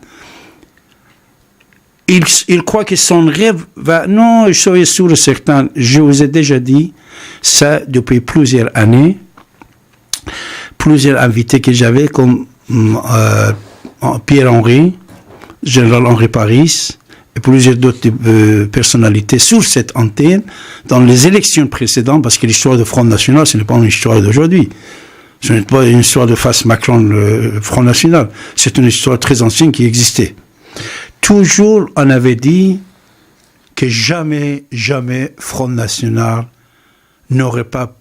il croit que son rêve va... Non, je suis sûr et certain, je vous ai déjà dit ça depuis plusieurs années. Plusieurs invités que j'avais comme Pierre-Henri, Général Henri Paris et plusieurs d'autres personnalités sur cette antenne dans les élections précédentes, parce que l'histoire du Front National, ce n'est pas une histoire d'aujourd'hui. Ce n'est pas une histoire de face Macron, le Front National. C'est une histoire très ancienne qui existait. Toujours, on avait dit que jamais Front National n'aurait pas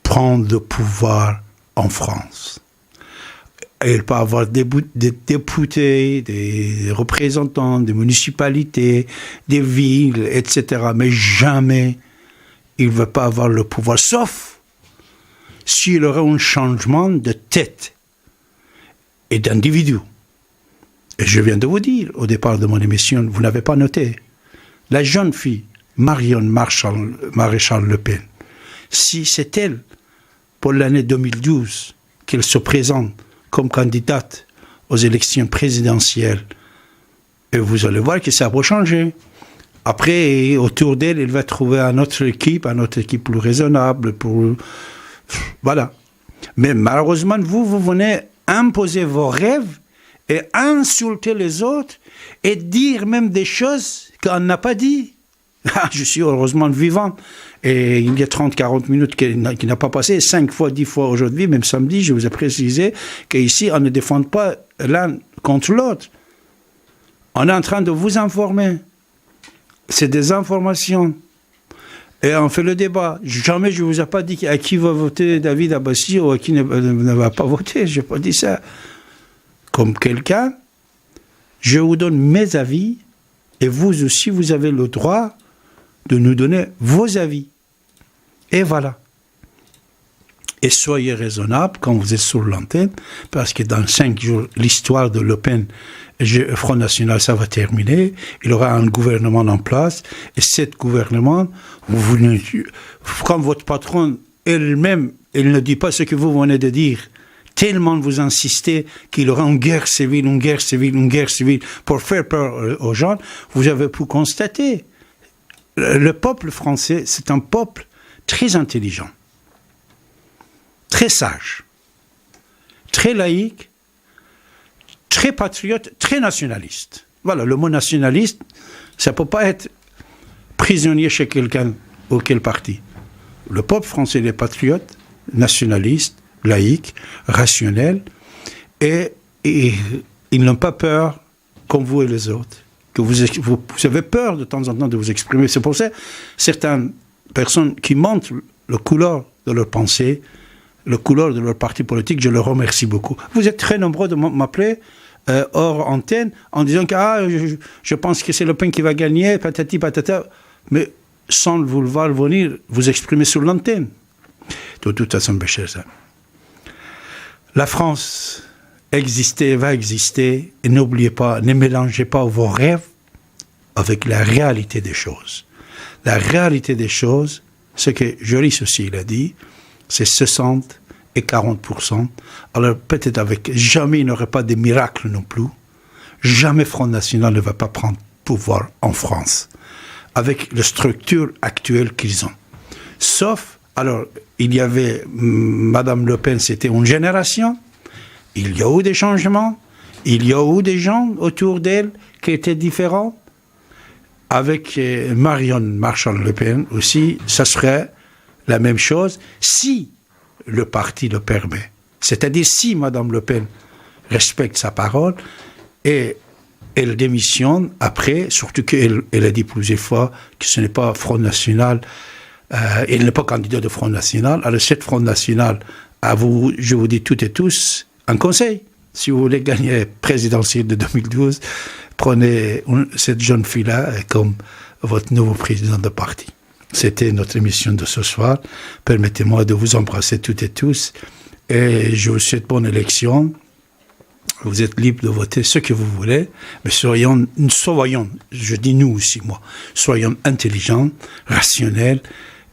prendre le pouvoir en France. Il peut y avoir des députés, des représentants, des municipalités, des villes, etc. Mais jamais il ne va pas avoir le pouvoir, sauf s'il y aurait un changement de tête et d'individu. Et je viens de vous dire, au départ de mon émission, vous n'avez pas noté, la jeune fille, Marion Maréchal Le Pen, si c'est elle, pour l'année 2012, qu'elle se présente comme candidate aux élections présidentielles, et vous allez voir que ça va changer. Après, autour d'elle, elle va trouver une autre équipe plus raisonnable, voilà. Mais malheureusement, vous venez imposer vos rêves et insulter les autres et dire même des choses qu'on n'a pas dit. Je suis heureusement vivant. Et il y a 30-40 minutes qui n'a pas passé, 5 fois, 10 fois aujourd'hui, même samedi, je vous ai précisé qu'ici, on ne défend pas l'un contre l'autre. On est en train de vous informer. C'est des informations. Et on fait le débat. Jamais je ne vous ai pas dit à qui va voter David Abbassi ou à qui ne va pas voter. Je n'ai pas dit ça. Comme quelqu'un, je vous donne mes avis et vous aussi, vous avez le droit de nous donner vos avis. Et voilà. Et soyez raisonnable quand vous êtes sur l'antenne, parce que dans 5 jours, l'histoire de Le Pen et Front National, ça va terminer. Il y aura un gouvernement en place. Et cet gouvernement, quand votre patron elle-même, elle ne dit pas ce que vous venez de dire, tellement vous insistez qu'il y aura une guerre civile pour faire peur aux gens, vous avez pu constater. Le peuple français, c'est un peuple très intelligent, très sage, très laïque, très patriote, très nationaliste. Voilà, le mot nationaliste, ça ne peut pas être prisonnier chez quelqu'un ou quel parti. Le peuple français est patriote, nationaliste, laïque, rationnel, et ils n'ont pas peur comme vous et les autres. Que vous avez peur de temps en temps de vous exprimer. C'est pour ça que certaines personnes qui montrent le couleur de leur pensée, le couleur de leur parti politique, je leur remercie beaucoup. Vous êtes très nombreux de m'appeler hors antenne en disant que je pense que c'est Le Pen qui va gagner, patati patata, mais sans vouloir venir vous exprimer sur l'antenne. De toute façon, mes chers amis, la France existait, va exister, et n'oubliez pas, ne mélangez pas vos rêves avec la réalité des choses. La réalité des choses, ce que Joris aussi il a dit, c'est 60 et 40%. Alors peut-être jamais il n'y aurait pas de miracle non plus. Jamais Front National ne va pas prendre pouvoir en France, avec la structure actuelle qu'ils ont. Sauf, alors, il y avait Madame Le Pen, c'était une génération. Il y a eu des changements, il y a eu des gens autour d'elle qui étaient différents. Avec Marion Maréchal Le Pen aussi, ça serait la même chose si le parti le permet. C'est-à-dire si Madame Le Pen respecte sa parole et elle démissionne après, surtout qu'elle a dit plusieurs fois que ce n'est pas Front National, elle n'est pas candidat de Front National. Alors cette Front National, je vous dis toutes et tous, un conseil, si vous voulez gagner présidentielle de 2012, prenez cette jeune fille-là comme votre nouveau président de parti. C'était notre émission de ce soir. Permettez-moi de vous embrasser toutes et tous. Et je vous souhaite bonne élection. Vous êtes libre de voter ce que vous voulez, mais soyons, je dis nous aussi, moi, soyons intelligents, rationnels,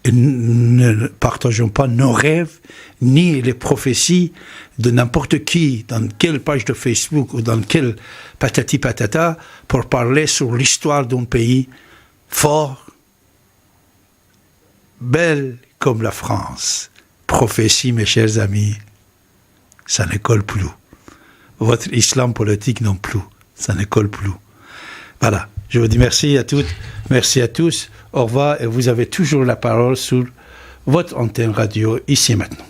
et ne partageons pas nos rêves, ni les prophéties de n'importe qui, dans quelle page de Facebook ou dans quelle patati patata, pour parler sur l'histoire d'un pays fort, belle comme la France. Prophétie, mes chers amis, ça ne colle plus. Votre islam politique non plus, ça ne colle plus. Voilà, je vous dis merci à toutes, merci à tous, au revoir, et vous avez toujours la parole sur votre antenne radio ici et maintenant.